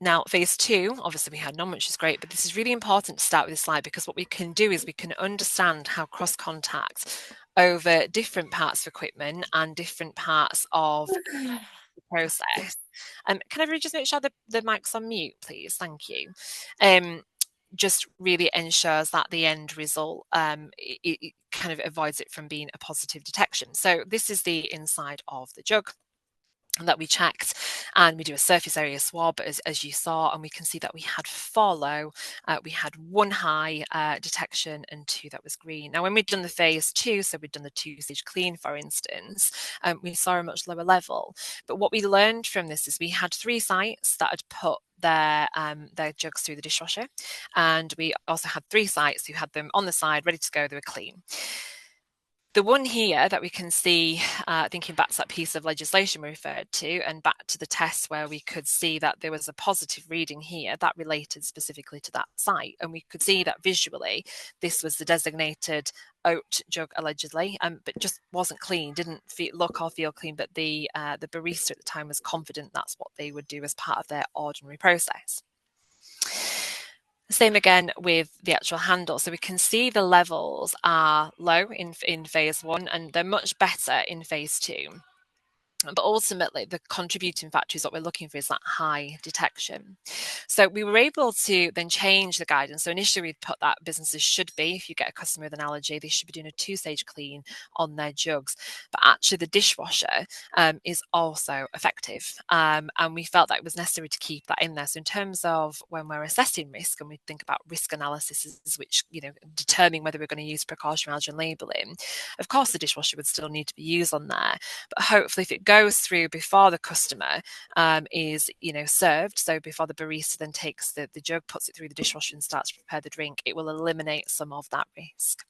Now, phase 2, obviously we had none, which is great, but this is really important to start with this slide, because what we can do is we can understand how cross-contact over different parts of equipment and different parts of the process. Can everybody just make sure the mic's on mute, please? Thank you. Just really ensures that the end result, it kind of avoids it from being a positive detection. So this is the inside of the jug that we checked, and we do a surface area swab as you saw, and we can see that we had 4 low, we had 1 high detection and 2 that was green. Now when we'd done the phase 2, so we'd done the 2-stage clean for instance, we saw a much lower level. But what we learned from this is we had 3 sites that had put their jugs through the dishwasher, and we also had 3 sites who had them on the side ready to go, they were clean. The one here that we can see, thinking back to that piece of legislation we referred to, and back to the test where we could see that there was a positive reading here, that related specifically to that site. And we could see that visually, this was the designated oat jug allegedly, but just wasn't clean, didn't look or feel clean, but the barista at the time was confident that's what they would do as part of their ordinary process. Same again with the actual handle. So we can see the levels are low in phase 1, and they're much better in phase 2. But ultimately, the contributing factor is what we're looking for is that high detection. So we were able to then change the guidance. So initially we'd put that businesses should be, if you get a customer with an allergy, they should be doing a 2-stage clean on their jugs. But actually the dishwasher is also effective. And we felt that it was necessary to keep that in there. So in terms of when we're assessing risk and we think about risk analysis, which, determine whether we're going to use precautionary allergen labelling, of course the dishwasher would still need to be used on there. But hopefully if it goes through before the customer is served, so before the barista then takes the jug, puts it through the dishwasher and starts to prepare the drink, it will eliminate some of that risk.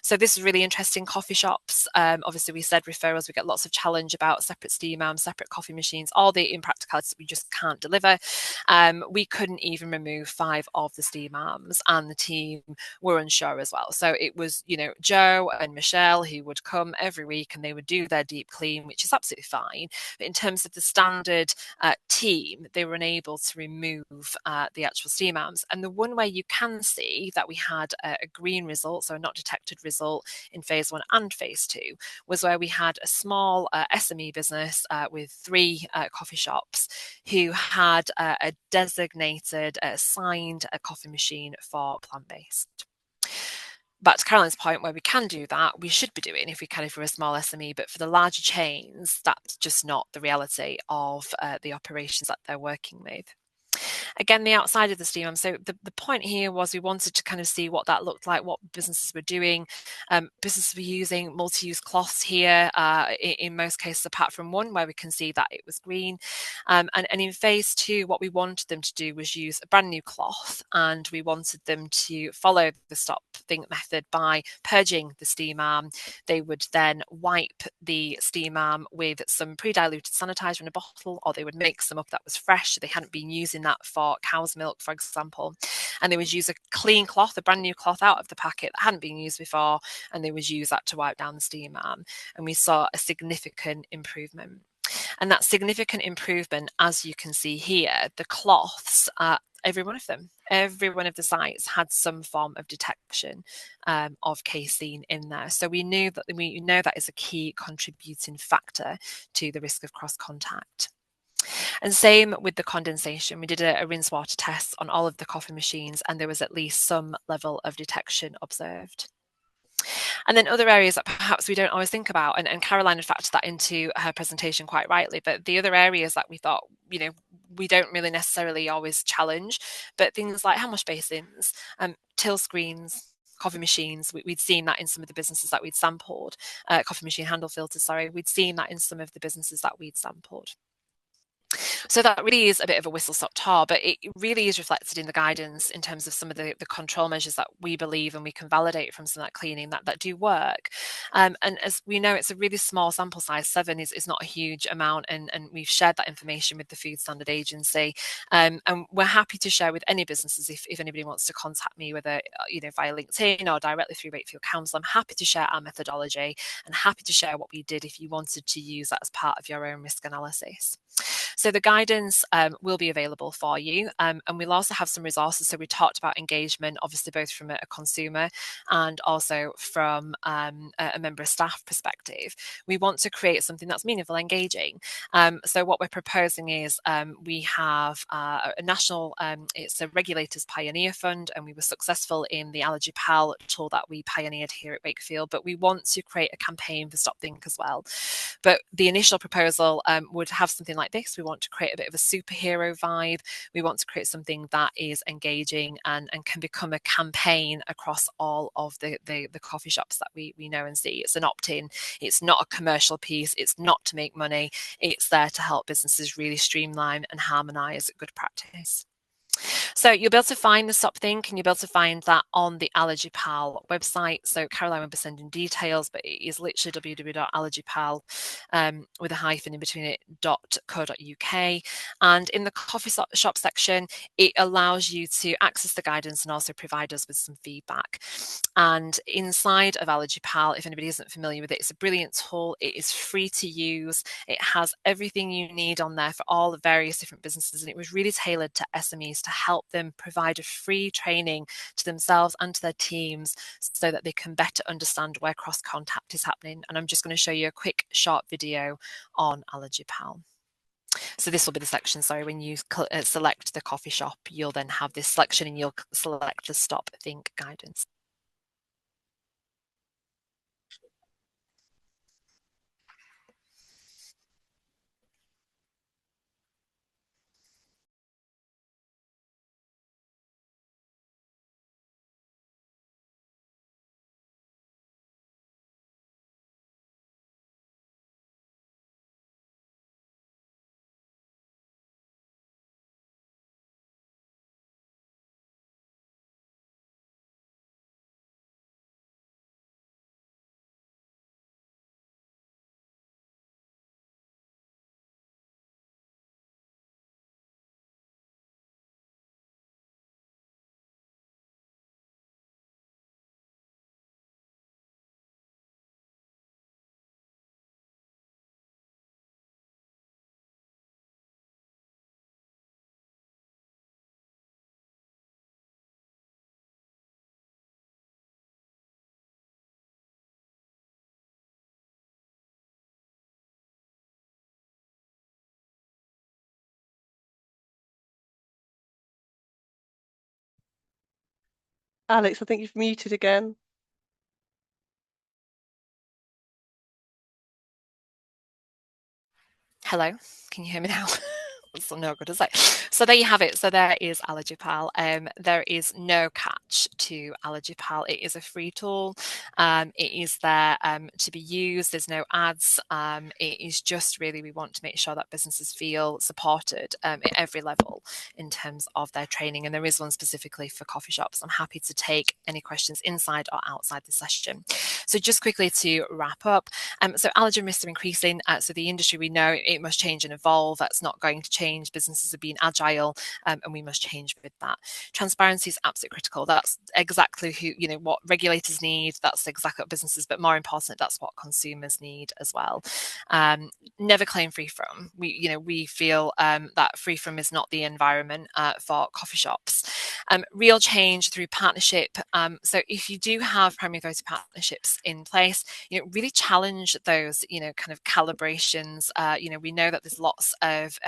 So this is really interesting. Coffee shops, obviously we said referrals, we get lots of challenge about separate steam arms, separate coffee machines, all the impracticalities that we just can't deliver. We couldn't even remove 5 of the steam arms, and the team were unsure as well. So it was, Joe and Michelle who would come every week and they would do their deep clean, which is absolutely fine. But in terms of the standard team, they were unable to remove the actual steam arms. And the one where you can see that we had a green result, so a not detected result in phase 1 and phase 2, was where we had a small SME business with 3 coffee shops who had a designated, assigned a coffee machine for plant-based. Back to Caroline's point, where we can do that, we should be doing if we can for a small SME, but for the larger chains, that's just not the reality of the operations that they're working with. Again, the outside of the steam arm. So the point here was we wanted to kind of see what that looked like, what businesses were doing. Businesses were using multi-use cloths here, in most cases, apart from one where we can see that it was green. And in phase 2, what we wanted them to do was use a brand new cloth, and we wanted them to follow the stop think method by purging the steam arm. They would then wipe the steam arm with some pre-diluted sanitizer in a bottle, or they would make some up that was fresh. So they hadn't been using that for cow's milk, for example, and they would use a clean cloth, a brand new cloth out of the packet that hadn't been used before, and they would use that to wipe down the steam arm, and we saw a significant improvement. And that significant improvement, as you can see here, the cloths, every one of them, every one of the sites had some form of detection of casein in there. So we know that is a key contributing factor to the risk of cross contact. And same with the condensation. We did a rinse water test on all of the coffee machines, and there was at least some level of detection observed. And then other areas that perhaps we don't always think about, and Caroline had factored that into her presentation quite rightly, but the other areas that we thought, we don't really necessarily always challenge, but things like hand wash basins, till screens, coffee machines, we'd seen that in some of the businesses that we'd sampled, coffee machine handle filters, sorry, we'd seen that in some of the businesses that we'd sampled. So that really is a bit of a whistle-stop tour, but it really is reflected in the guidance in terms of some of the control measures that we believe and we can validate from some of that cleaning that do work. And as we know, it's a really small sample size. 7 is not a huge amount, and we've shared that information with the Food Standard Agency. And we're happy to share with any businesses if anybody wants to contact me, whether via LinkedIn or directly through Wakefield Council. I'm happy to share our methodology and happy to share what we did if you wanted to use that as part of your own risk analysis. So the guidance will be available for you, and we'll also have some resources. So we talked about engagement, obviously both from a consumer and also from a member of staff perspective. We want to create something that's meaningful, engaging. So what we're proposing is we have a national, it's a Regulators Pioneer Fund, and we were successful in the Allergy Pal tool that we pioneered here at Wakefield, but we want to create a campaign for Stop Think as well. But the initial proposal would have something like this. We want to create a bit of a superhero vibe. We want to create something that is engaging and can become a campaign across all of the coffee shops that we know and see. It's an opt-in. It's not a commercial piece. It's not to make money. It's there to help businesses really streamline and harmonise good practice. So you'll be able to find the Stop Think, and you'll be able to find that on the Allergy Pal website. So Caroline will be sending details, but it is literally www.allergypal with a hyphen in between it .co.uk. And in the coffee shop section, it allows you to access the guidance and also provide us with some feedback. And inside of Allergy Pal, if anybody isn't familiar with it, it's a brilliant tool. It is free to use. It has everything you need on there for all the various different businesses, and it was really tailored to SMEs to help them provide a free training to themselves and to their teams so that they can better understand where cross contact is happening. And I'm just going to show you a quick short video on Allergy Pal. So this will be the section, sorry, when you select the coffee shop, you'll then have this selection and you'll select the Stop Think guidance. Alix, I think you've muted again. Hello, can you hear me now? That's no good, is it? So there you have it. So there is Allergy Pal. There is no catch to Allergy Pal. It is a free tool. It is there to be used. There's no ads. It is just really, we want to make sure that businesses feel supported at every level in terms of their training. And there is one specifically for coffee shops. I'm happy to take any questions inside or outside the session. So just quickly to wrap up. So allergen risks are increasing. So the industry, we know it must change and evolve. That's not going to change. Businesses are being agile, and we must change with that. Transparency is absolutely critical. That's exactly what regulators need. That's exactly what businesses, but more important, that's what consumers need as well. Never claim free from. We feel that free from is not the environment for coffee shops. Real change through partnership. So if you do have primary authority partnerships in place, really challenge those, kind of calibrations. We know that there's lots of,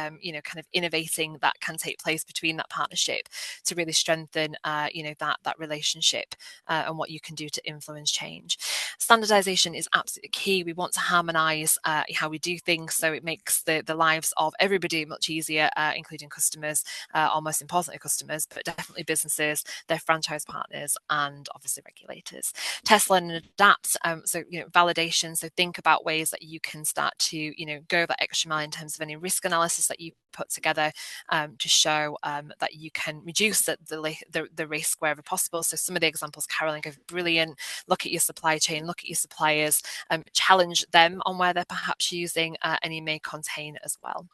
kind of innovating that can take place between that partnership to really strengthen, that relationship and what you can do to influence change. Standardization is absolutely key. We want to harmonize how we do things, so it makes the lives of everybody much easier, including customers, or most importantly customers, but definitely businesses, their franchise partners, and obviously regulators. Test, learn, and adapt. So validation. So think about ways that you can start to go that extra mile in terms of any risk analysis that you put together to show that you can reduce the risk wherever possible. So some of the examples Carolyn gave, brilliant. Look at your supply chain, look at your suppliers, challenge them on where they're perhaps using any may contain as well.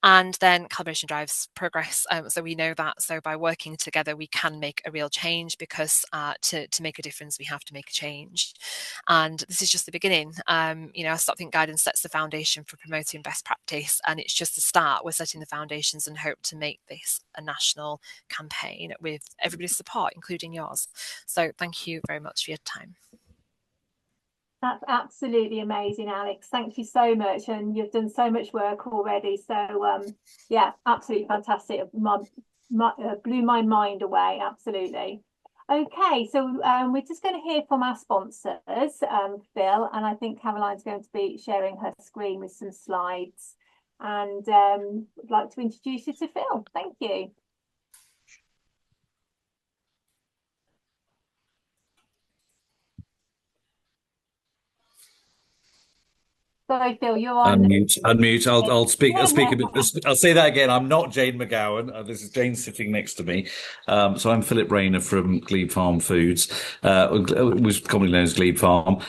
And then collaboration drives progress. So we know that. So by working together, we can make a real change, because to make a difference, we have to make a change. And this is just the beginning. Our Stop Think guidance sets the foundation for promoting best practice, and it's just the start. We're setting the foundations and hope to make this a national campaign with everybody's support, including yours. So thank you very much for your time. That's absolutely amazing, Alix. Thank you so much, and you've done so much work already. So yeah, absolutely fantastic. Blew my mind away. Absolutely. Okay, so we're just going to hear from our sponsors, Phil, and I think Caroline's going to be sharing her screen with some slides, and I'd like to introduce you to Phil. Thank you. Sorry, Phil, you're on. Unmute. I'll speak. I'll speak a bit. I'll say that again. I'm not Jane McGowan. This is Jane sitting next to me. So I'm Philip Rayner from Glebe Farm Foods, which is commonly known as Glebe Farm.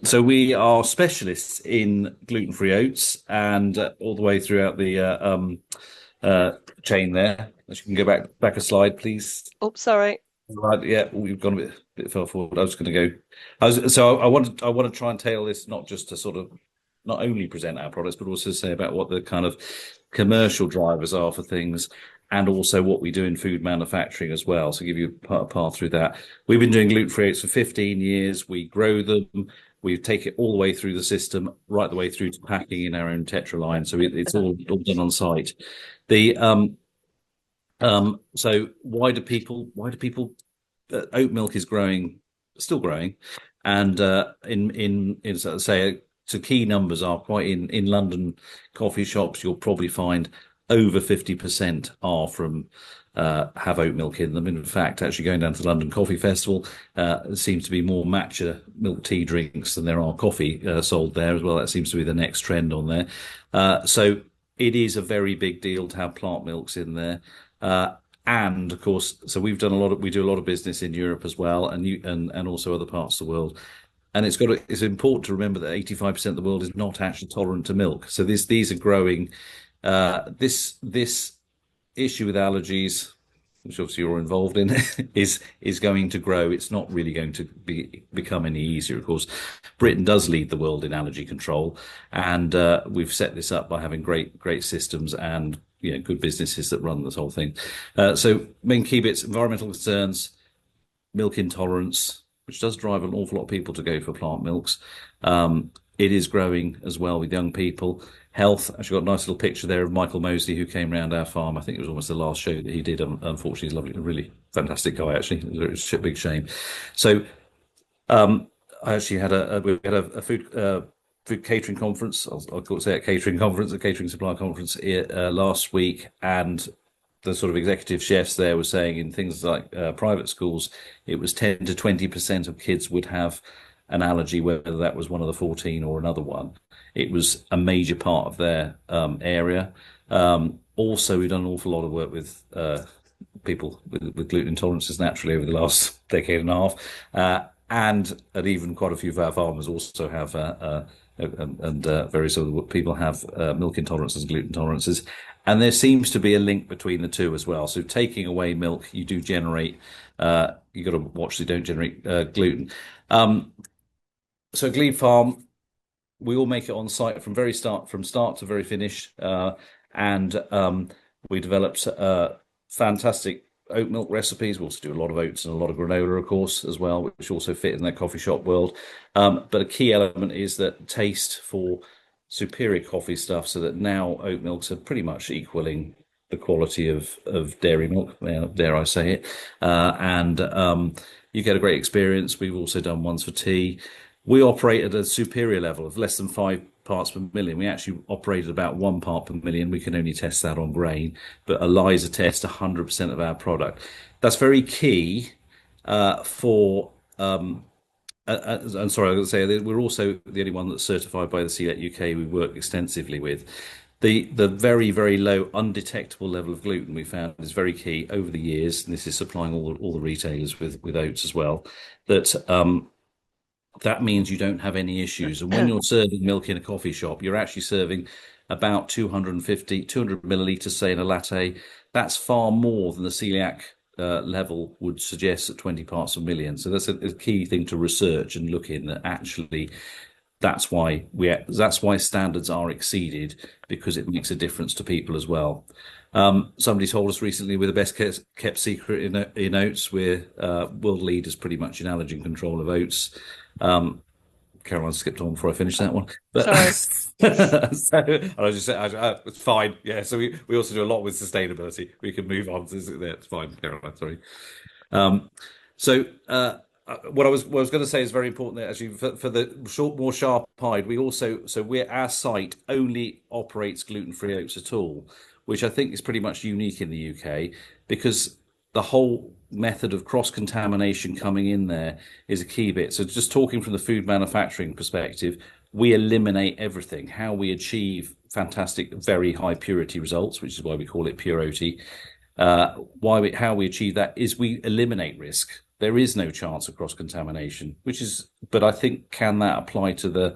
So we are specialists in gluten-free oats, and all the way throughout the chain there. If you can go back a slide, please. Oh, sorry. Right, yeah, we've gone a bit far forward. I was going to go. I want to try and tailor this not just to sort of not only present our products, but also say about what the kind of commercial drivers are for things, and also what we do in food manufacturing as well. So give you a path through that. We've been doing gluten-free oats for 15 years. We grow them. We take it all the way through the system, right the way through to packing in our own Tetra line. So it's all done on site. So why do people oat milk is still growing, and in say, so key numbers are quite in London coffee shops, you'll probably find over 50% are from have oat milk in them. In fact, actually going down to the London Coffee Festival, there seems to be more matcha milk tea drinks than there are coffee sold there as well. That seems to be the next trend on there. So it is a very big deal to have plant milks in there. And of course, so we do a lot of business in Europe as well, and also other parts of the world. And it's important to remember that 85% of the world is not actually tolerant to milk. So these are growing. This issue with allergies, which obviously you're involved in, is going to grow. It's not really going to become any easier. Of course, Britain does lead the world in allergy control, and we've set this up by having great systems and good businesses that run this whole thing. So main key bits: environmental concerns, milk intolerance, which does drive an awful lot of people to go for plant milks. It is growing as well with young people. Health, actually got a nice little picture there of Michael Mosley, who came round our farm. I think it was almost the last show that he did. Unfortunately, he's lovely, a really fantastic guy, actually. It's a big shame. So I actually had a food catering conference. I'll say a catering conference, a catering supply conference last week, and the sort of executive chefs there were saying in things like private schools, it was 10 to 20% of kids would have an allergy, whether that was one of the 14 or another one. It was a major part of their area. Also, we've done an awful lot of work with people with gluten intolerances naturally over the last decade and a half, and even quite a few of our farmers also have and various other people have milk intolerances and gluten intolerances. And there seems to be a link between the two as well. So taking away milk, you do generate, you've got to watch so you don't generate gluten. So Glebe Farm, we all make it on site from start to very finish. And we developed fantastic oat milk recipes. We also do a lot of oats and a lot of granola, of course, as well, which also fit in that coffee shop world. But a key element is that taste for superior coffee stuff, so that now oat milks are pretty much equaling the quality of dairy milk, dare I say it. And you get a great experience. We've also done ones for tea. We operate at a superior level of less than 5 parts per million. We actually operate at about 1 part per million. We can only test that on grain, but ELISA test 100% of our product. That's very key for. I'm sorry, I was going to say we're also the only one that's certified by the Celiac UK. We work extensively with the very, very low undetectable level of gluten we found is very key over the years, and this is supplying all the retailers with oats as well. That means you don't have any issues. And when you're serving milk in a coffee shop, you're actually serving about 200 millilitres, say, in a latte. That's far more than the celiac level would suggest at 20 parts per million. So that's a key thing to research and look in, that actually that's why standards are exceeded, because it makes a difference to people as well. Somebody told us recently we're the best kept secret in oats. We're world leaders pretty much in allergen control of oats. Caroline skipped on before I finished that one. But, Sorry. so I just said, it's fine. Yeah. So we also do a lot with sustainability. We can move on. It's fine, Caroline. Sorry. What I was going to say is very important there, actually, for the more sharp-eyed. Our site only operates gluten-free oats at all, which I think is pretty much unique in the UK, because the whole method of cross-contamination coming in there is a key bit. So just talking from the food manufacturing perspective, we eliminate everything. How we achieve fantastic, very high purity results, which is why we call it pure OT. How we achieve that is we eliminate risk. There is no chance of cross-contamination, but I think, can that apply to the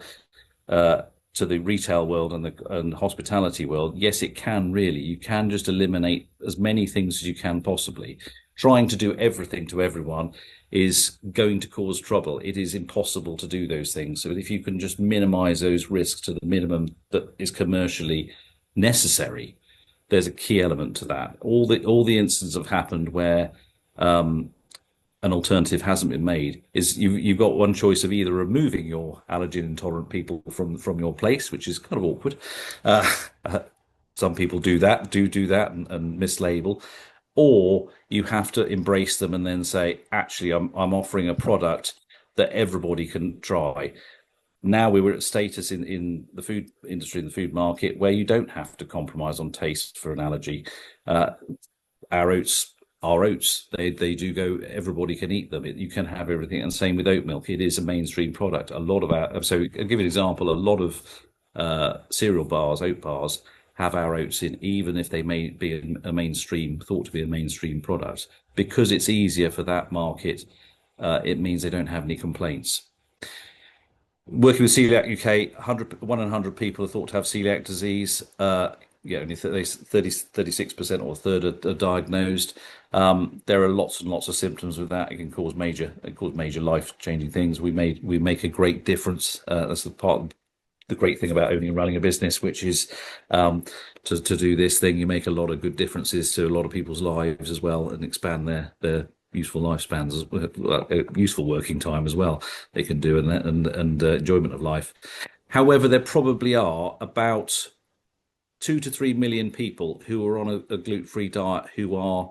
retail world and hospitality world? Yes, it can, really. You can just eliminate as many things as you can possibly. Trying to do everything to everyone is going to cause trouble. It is impossible to do those things. So if you can just minimize those risks to the minimum that is commercially necessary, there's a key element to that. All the instances have happened where an alternative hasn't been made, is you've got one choice of either removing your allergen intolerant people from your place, which is kind of awkward. Some people do that and mislabel, or you have to embrace them and then say, actually, I'm offering a product that everybody can try. Now we were at status in the food industry, in the food market, where you don't have to compromise on taste for an allergy. Our oats are oats. They do go, everybody can eat them. You can have everything. And same with oat milk. It is a mainstream product. So I'll give you an example. A lot of cereal bars, oat bars, have our oats in, even if they may be thought to be a mainstream product. Because it's easier for that market, it means they don't have any complaints. Working with Celiac UK, 1 in 100 people are thought to have celiac disease. Only 36% or a third are diagnosed. There are lots and lots of symptoms with that. It can cause major life-changing things. We make a great difference. That's the great thing about owning and running a business, which is to do this thing. You make a lot of good differences to a lot of people's lives as well, and expand their useful lifespans, useful working time as well. They can do and enjoyment of life. However, there probably are about 2 to 3 million people who are on a gluten-free diet who are,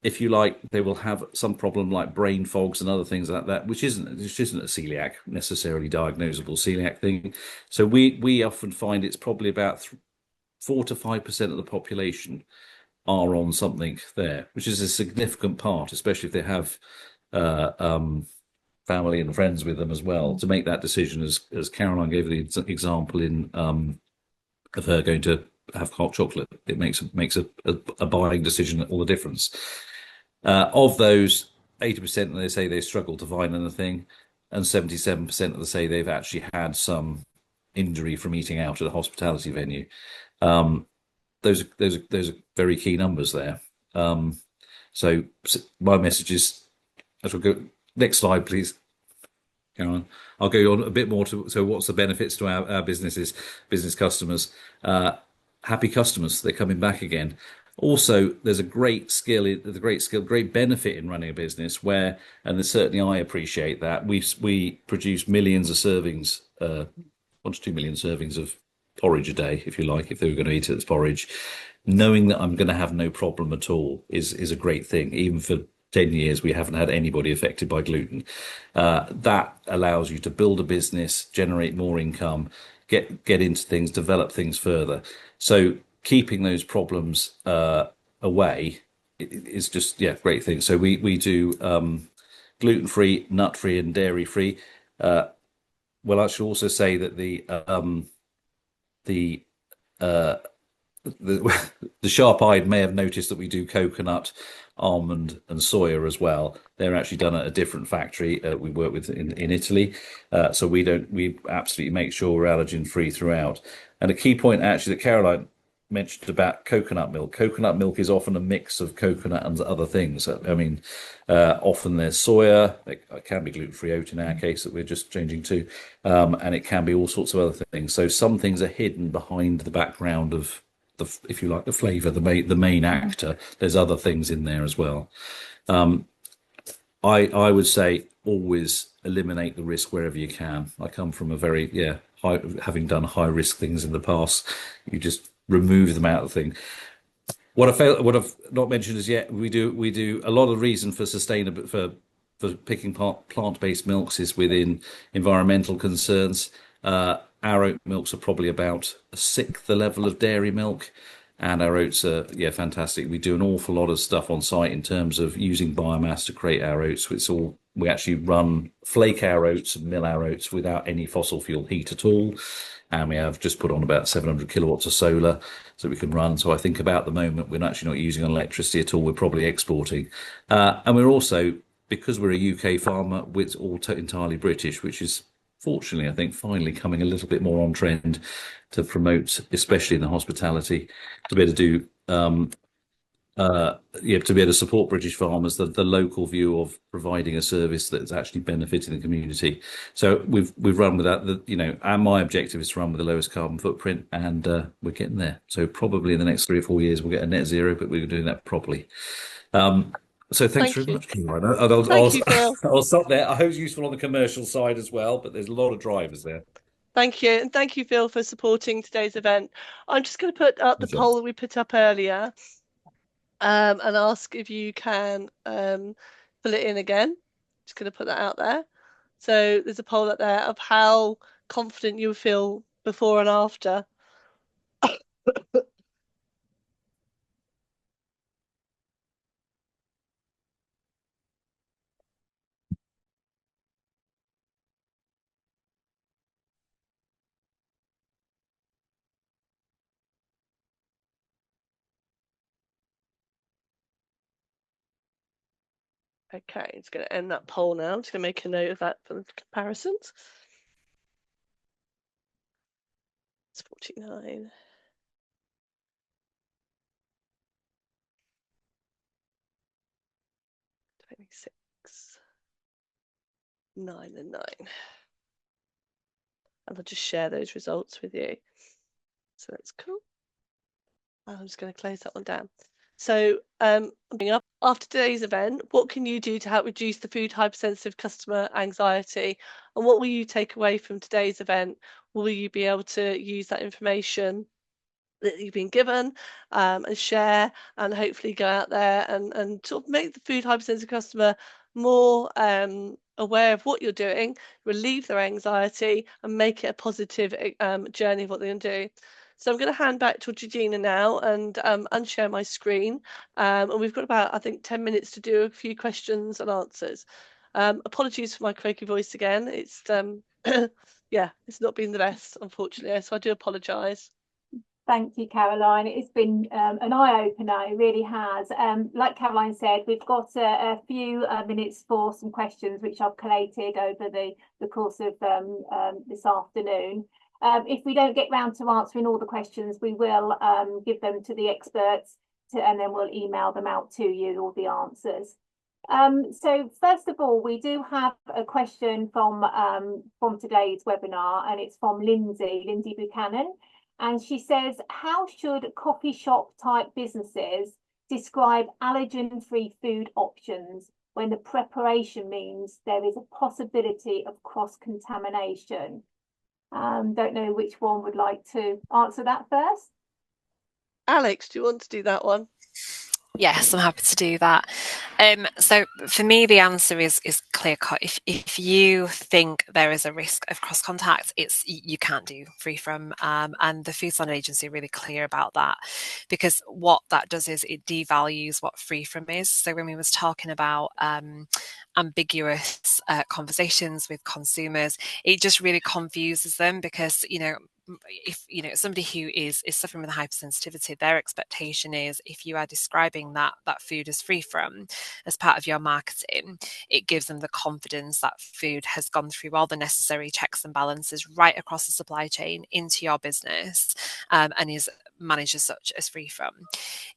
if you like, they will have some problem like brain fogs and other things like that, which isn't a celiac, necessarily diagnosable celiac thing. So we often find it's probably about 4 to 5% of the population are on something there, which is a significant part, especially if they have family and friends with them as well, to make that decision, as Caroline gave the example of her going to have hot chocolate. It makes a buying decision all the difference. Of those, 80% they say they struggle to find anything, and 77% of them say they've actually had some injury from eating out at a hospitality venue. Those are very key numbers there. So my message is, as we'll go next slide, please, Caroline. I'll go on a bit more so what's the benefits to our business customers? Happy customers, they're coming back again. Also, there's a great benefit in running a business where, and certainly I appreciate that, we produce millions of servings 1 to 2 million servings of porridge a day, if you like, if they were going to eat it as porridge. Knowing that I'm going to have no problem at all is a great thing. Even for 10 years, we haven't had anybody affected by gluten. That allows you to build a business, generate more income, get into things, develop things further. So keeping those problems away is just, yeah, great thing. So we do gluten-free, nut-free, and dairy-free. Well, I should also say that the sharp-eyed may have noticed that we do coconut, almond, and soya as well. They're actually done at a different factory we work with in Italy. So we absolutely make sure we're allergen free throughout. And a key point actually that Caroline mentioned about coconut milk. Coconut milk is often a mix of coconut and other things. I mean, often there's soya. It can be gluten-free oat in our case that we're just changing to, and it can be all sorts of other things. So some things are hidden behind the background of if you like, the flavour, the main actor. There's other things in there as well. I would say always eliminate the risk wherever you can. I come from a very high, having done high risk things in the past. You just remove them out of the thing. What I've not mentioned is yet we do a lot of reason for sustainable for picking plant-based milks is within environmental concerns. Our oat milks are probably about a sixth the level of dairy milk, and our oats are fantastic. We do an awful lot of stuff on site in terms of using biomass to create our oats. We actually flake our oats and mill our oats without any fossil fuel heat at all, and we have just put on about 700 kilowatts of solar so we can run. So I think about the moment we're actually not using electricity at all. We're probably exporting, and we're also, because we're a UK farmer, it's all entirely British, which is fortunately, I think, finally coming a little bit more on trend to promote, especially in the hospitality, to be able to do, to be able to support British farmers, the local view of providing a service that's actually benefiting the community. So we've run with that. And my objective is to run with the lowest carbon footprint, and we're getting there. So probably in the next 3 or 4 years, we'll get a net zero, but we're doing that properly. So thanks very much, Caroline. Thank you, Phil. I'll stop there. I hope it's useful on the commercial side as well, but there's a lot of drivers there. Thank you. And thank you, Phil, for supporting today's event. I'm just going to put up the poll that we put up earlier and ask if you can fill it in again. Just going to put that out there. So there's a poll up there of how confident you feel before and after. Okay, it's going to end that poll now. I'm just going to make a note of that for the comparisons. It's 49. 26. 9 and 9. And I'll just share those results with you. So that's cool. I'm just going to close that one down. So after today's event, what can you do to help reduce the food hypersensitive customer anxiety? And what will you take away from today's event? Will you be able to use that information that you've been given and share, and hopefully go out there and sort of make the food hypersensitive customer more aware of what you're doing, relieve their anxiety, and make it a positive journey of what they're going to do. So I'm going to hand back to Georgina now and unshare my screen. And we've got about, I think, 10 minutes to do a few questions and answers. Apologies for my croaky voice again. It's it's not been the best, unfortunately, so I do apologise. Thank you, Caroline. It's been an eye-opener, it really has. Like Caroline said, we've got a few minutes for some questions which I've collated over the course of this afternoon. If we don't get round to answering all the questions, we will give them to the experts and then we'll email them out to you, all the answers. So first of all, we do have a question from today's webinar, and it's from Lindsay Buchanan. And she says, how should coffee shop type businesses describe allergen-free food options when the preparation means there is a possibility of cross-contamination? Don't know which one would like to answer that first. Alix, do you want to do that one? Yes, I'm happy to do that. So for me, the answer is clear cut. If you think there is a risk of cross contact, you can't do free from, and the Food Standard Agency are really clear about that, because what that does is it devalues what free from is. So when we was talking about ambiguous conversations with consumers, it just really confuses them, because if somebody who is suffering with a hypersensitivity, their expectation is, if you are describing that food is free from as part of your marketing, it gives them the confidence that food has gone through all the necessary checks and balances right across the supply chain into your business, and is managed as such as free from.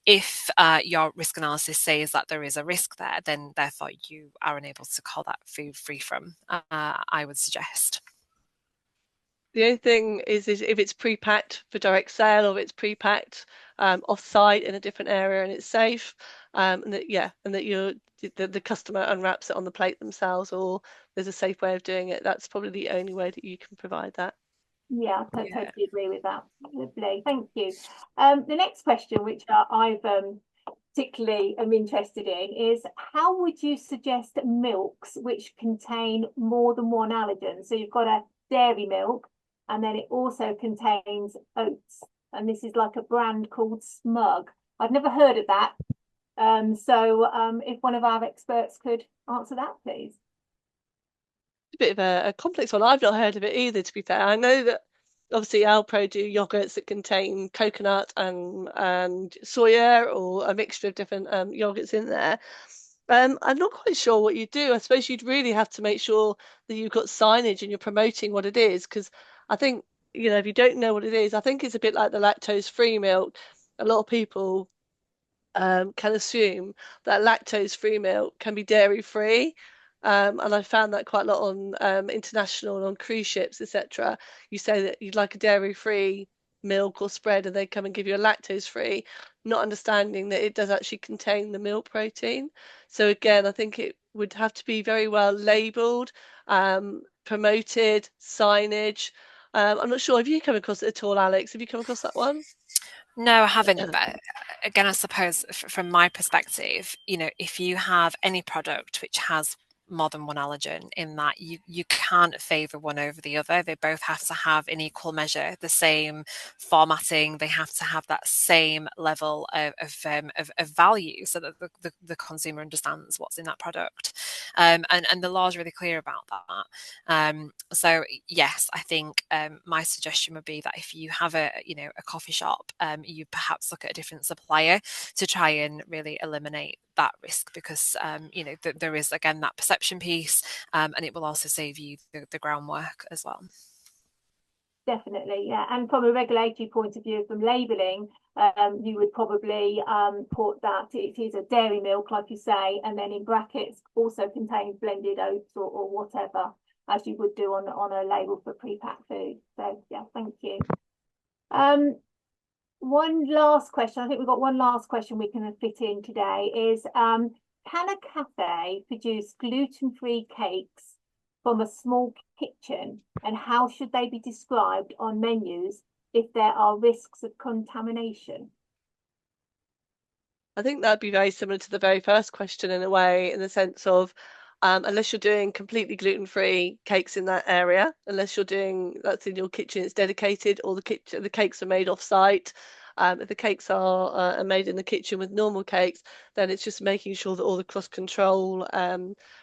If your risk analysis says that there is a risk there, then therefore you are unable to call that food free from, I would suggest. The only thing is if it's pre-packed for direct sale, or if it's pre-packed off-site in a different area and it's safe, and that the customer unwraps it on the plate themselves, or there's a safe way of doing it. That's probably the only way that you can provide that. Yeah, I totally agree with that. Lovely, thank you. The next question, which I've particularly am interested in, is how would you suggest milks which contain more than one allergen? So you've got a dairy milk, and then it also contains oats, and this is like a brand called Smug. I've never heard of that. If one of our experts could answer that, please. A bit of a complex one. I've not heard of it either, to be fair. I know that obviously Alpro do yogurts that contain coconut and soya, or a mixture of different yogurts in there. I'm not quite sure what you do. I suppose you'd really have to make sure that you've got signage and you're promoting what it is, because I think, if you don't know what it is, I think it's a bit like the lactose-free milk. A lot of people can assume that lactose-free milk can be dairy-free. And I found that quite a lot on international and on cruise ships, etc. You say that you'd like a dairy-free milk or spread, and they come and give you a lactose-free, not understanding that it does actually contain the milk protein. So again, I think it would have to be very well labelled, promoted, signage. I'm not sure. Have you come across it at all, Alix? Have you come across that one? No, I haven't. But again, I suppose from my perspective, if you have any product which has more than one allergen in that, you can't favour one over the other. They both have to have in equal measure the same formatting. They have to have that same level of value, so that the consumer understands what's in that product. And the law is really clear about that. So yes, I think my suggestion would be that if you have a coffee shop, you perhaps look at a different supplier to try and really eliminate that risk, because there is again that perception piece, and it will also save you the groundwork as well. Definitely, yeah. And from a regulatory point of view, from labelling, you would probably put that it is a dairy milk, like you say, and then in brackets also contains blended oats or whatever, as you would do on a label for pre-packed food. So yeah, thank you. One last question. I think we've got one last question we can fit in today is, can a cafe produce gluten-free cakes from a small kitchen, and how should they be described on menus if there are risks of contamination? I think that'd be very similar to the very first question in a way, in the sense of unless you're doing completely gluten-free cakes in that area, unless you're doing that's in your kitchen, it's dedicated, or the cakes are made off-site. If the cakes are made in the kitchen with normal cakes, then it's just making sure that all the cross-control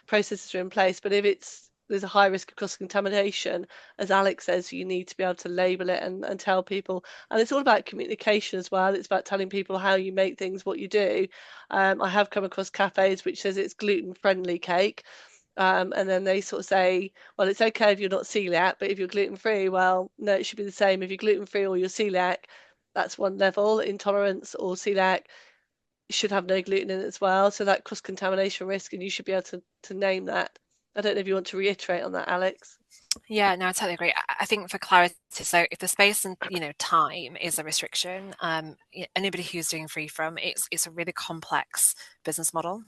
processes are in place. But if there's a high risk of cross-contamination, as Alix says, you need to be able to label it and tell people. And it's all about communication as well. It's about telling people how you make things, what you do. I have come across cafes which says it's gluten-friendly cake. And then they sort of say, well, it's okay if you're not celiac, but if you're gluten-free, well, no, it should be the same. If you're gluten-free or you're celiac, that's one level. Intolerance or celiac should have no gluten in it as well. So that cross-contamination risk, and you should be able to name that I don't know if you want to reiterate on that, Alix. Yeah, no, I totally agree. I think for clarity, so if the space and time is a restriction, anybody who's doing free from, it's a really complex business model,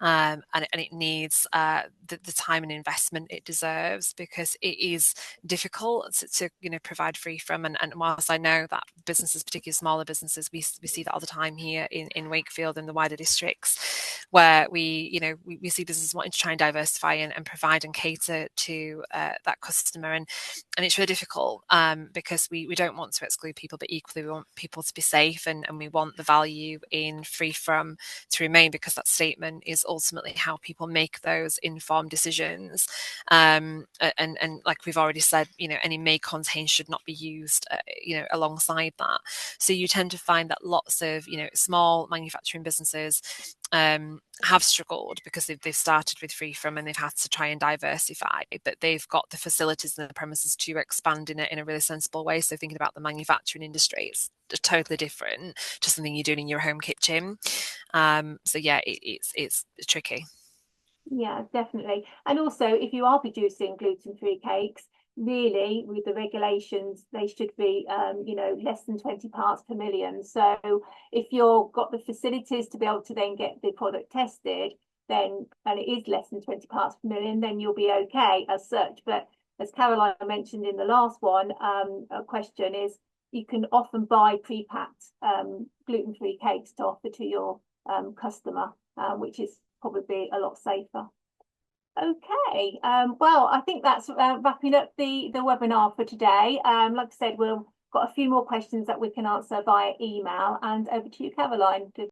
and it needs the time and investment it deserves, because it is difficult to provide free from. And whilst I know that businesses, particularly smaller businesses, we see that all the time here in Wakefield and the wider districts, where we see businesses wanting to try and diversify and provide and cater to that customer, and it's really difficult, because we don't want to exclude people, but equally we want people to be safe, and we want the value in free from to remain, because that statement is ultimately how people make those informed decisions, and like we've already said, any may contain should not be used alongside that. So you tend to find that lots of small manufacturing businesses have struggled because they've started with free from and they've had to try and diversify, but they've got the facilities and the premises to expand in a really sensible way. So thinking about the manufacturing industry, it's totally different to something you're doing in your home kitchen. So yeah, it's tricky. Yeah, definitely. And also, if you are producing gluten-free cakes, really, with the regulations, they should be, less than 20 parts per million. So if you've got the facilities to be able to then get the product tested, then, and it is less than 20 parts per million, then you'll be okay as such. But as Caroline mentioned in the last one, a question is, you can often buy pre-packed gluten-free cakes to offer to your customer, which is probably a lot safer. Okay, well, I think that's wrapping up the webinar for today. Like I said, we've got a few more questions that we can answer via email, and over to you, Caroline, to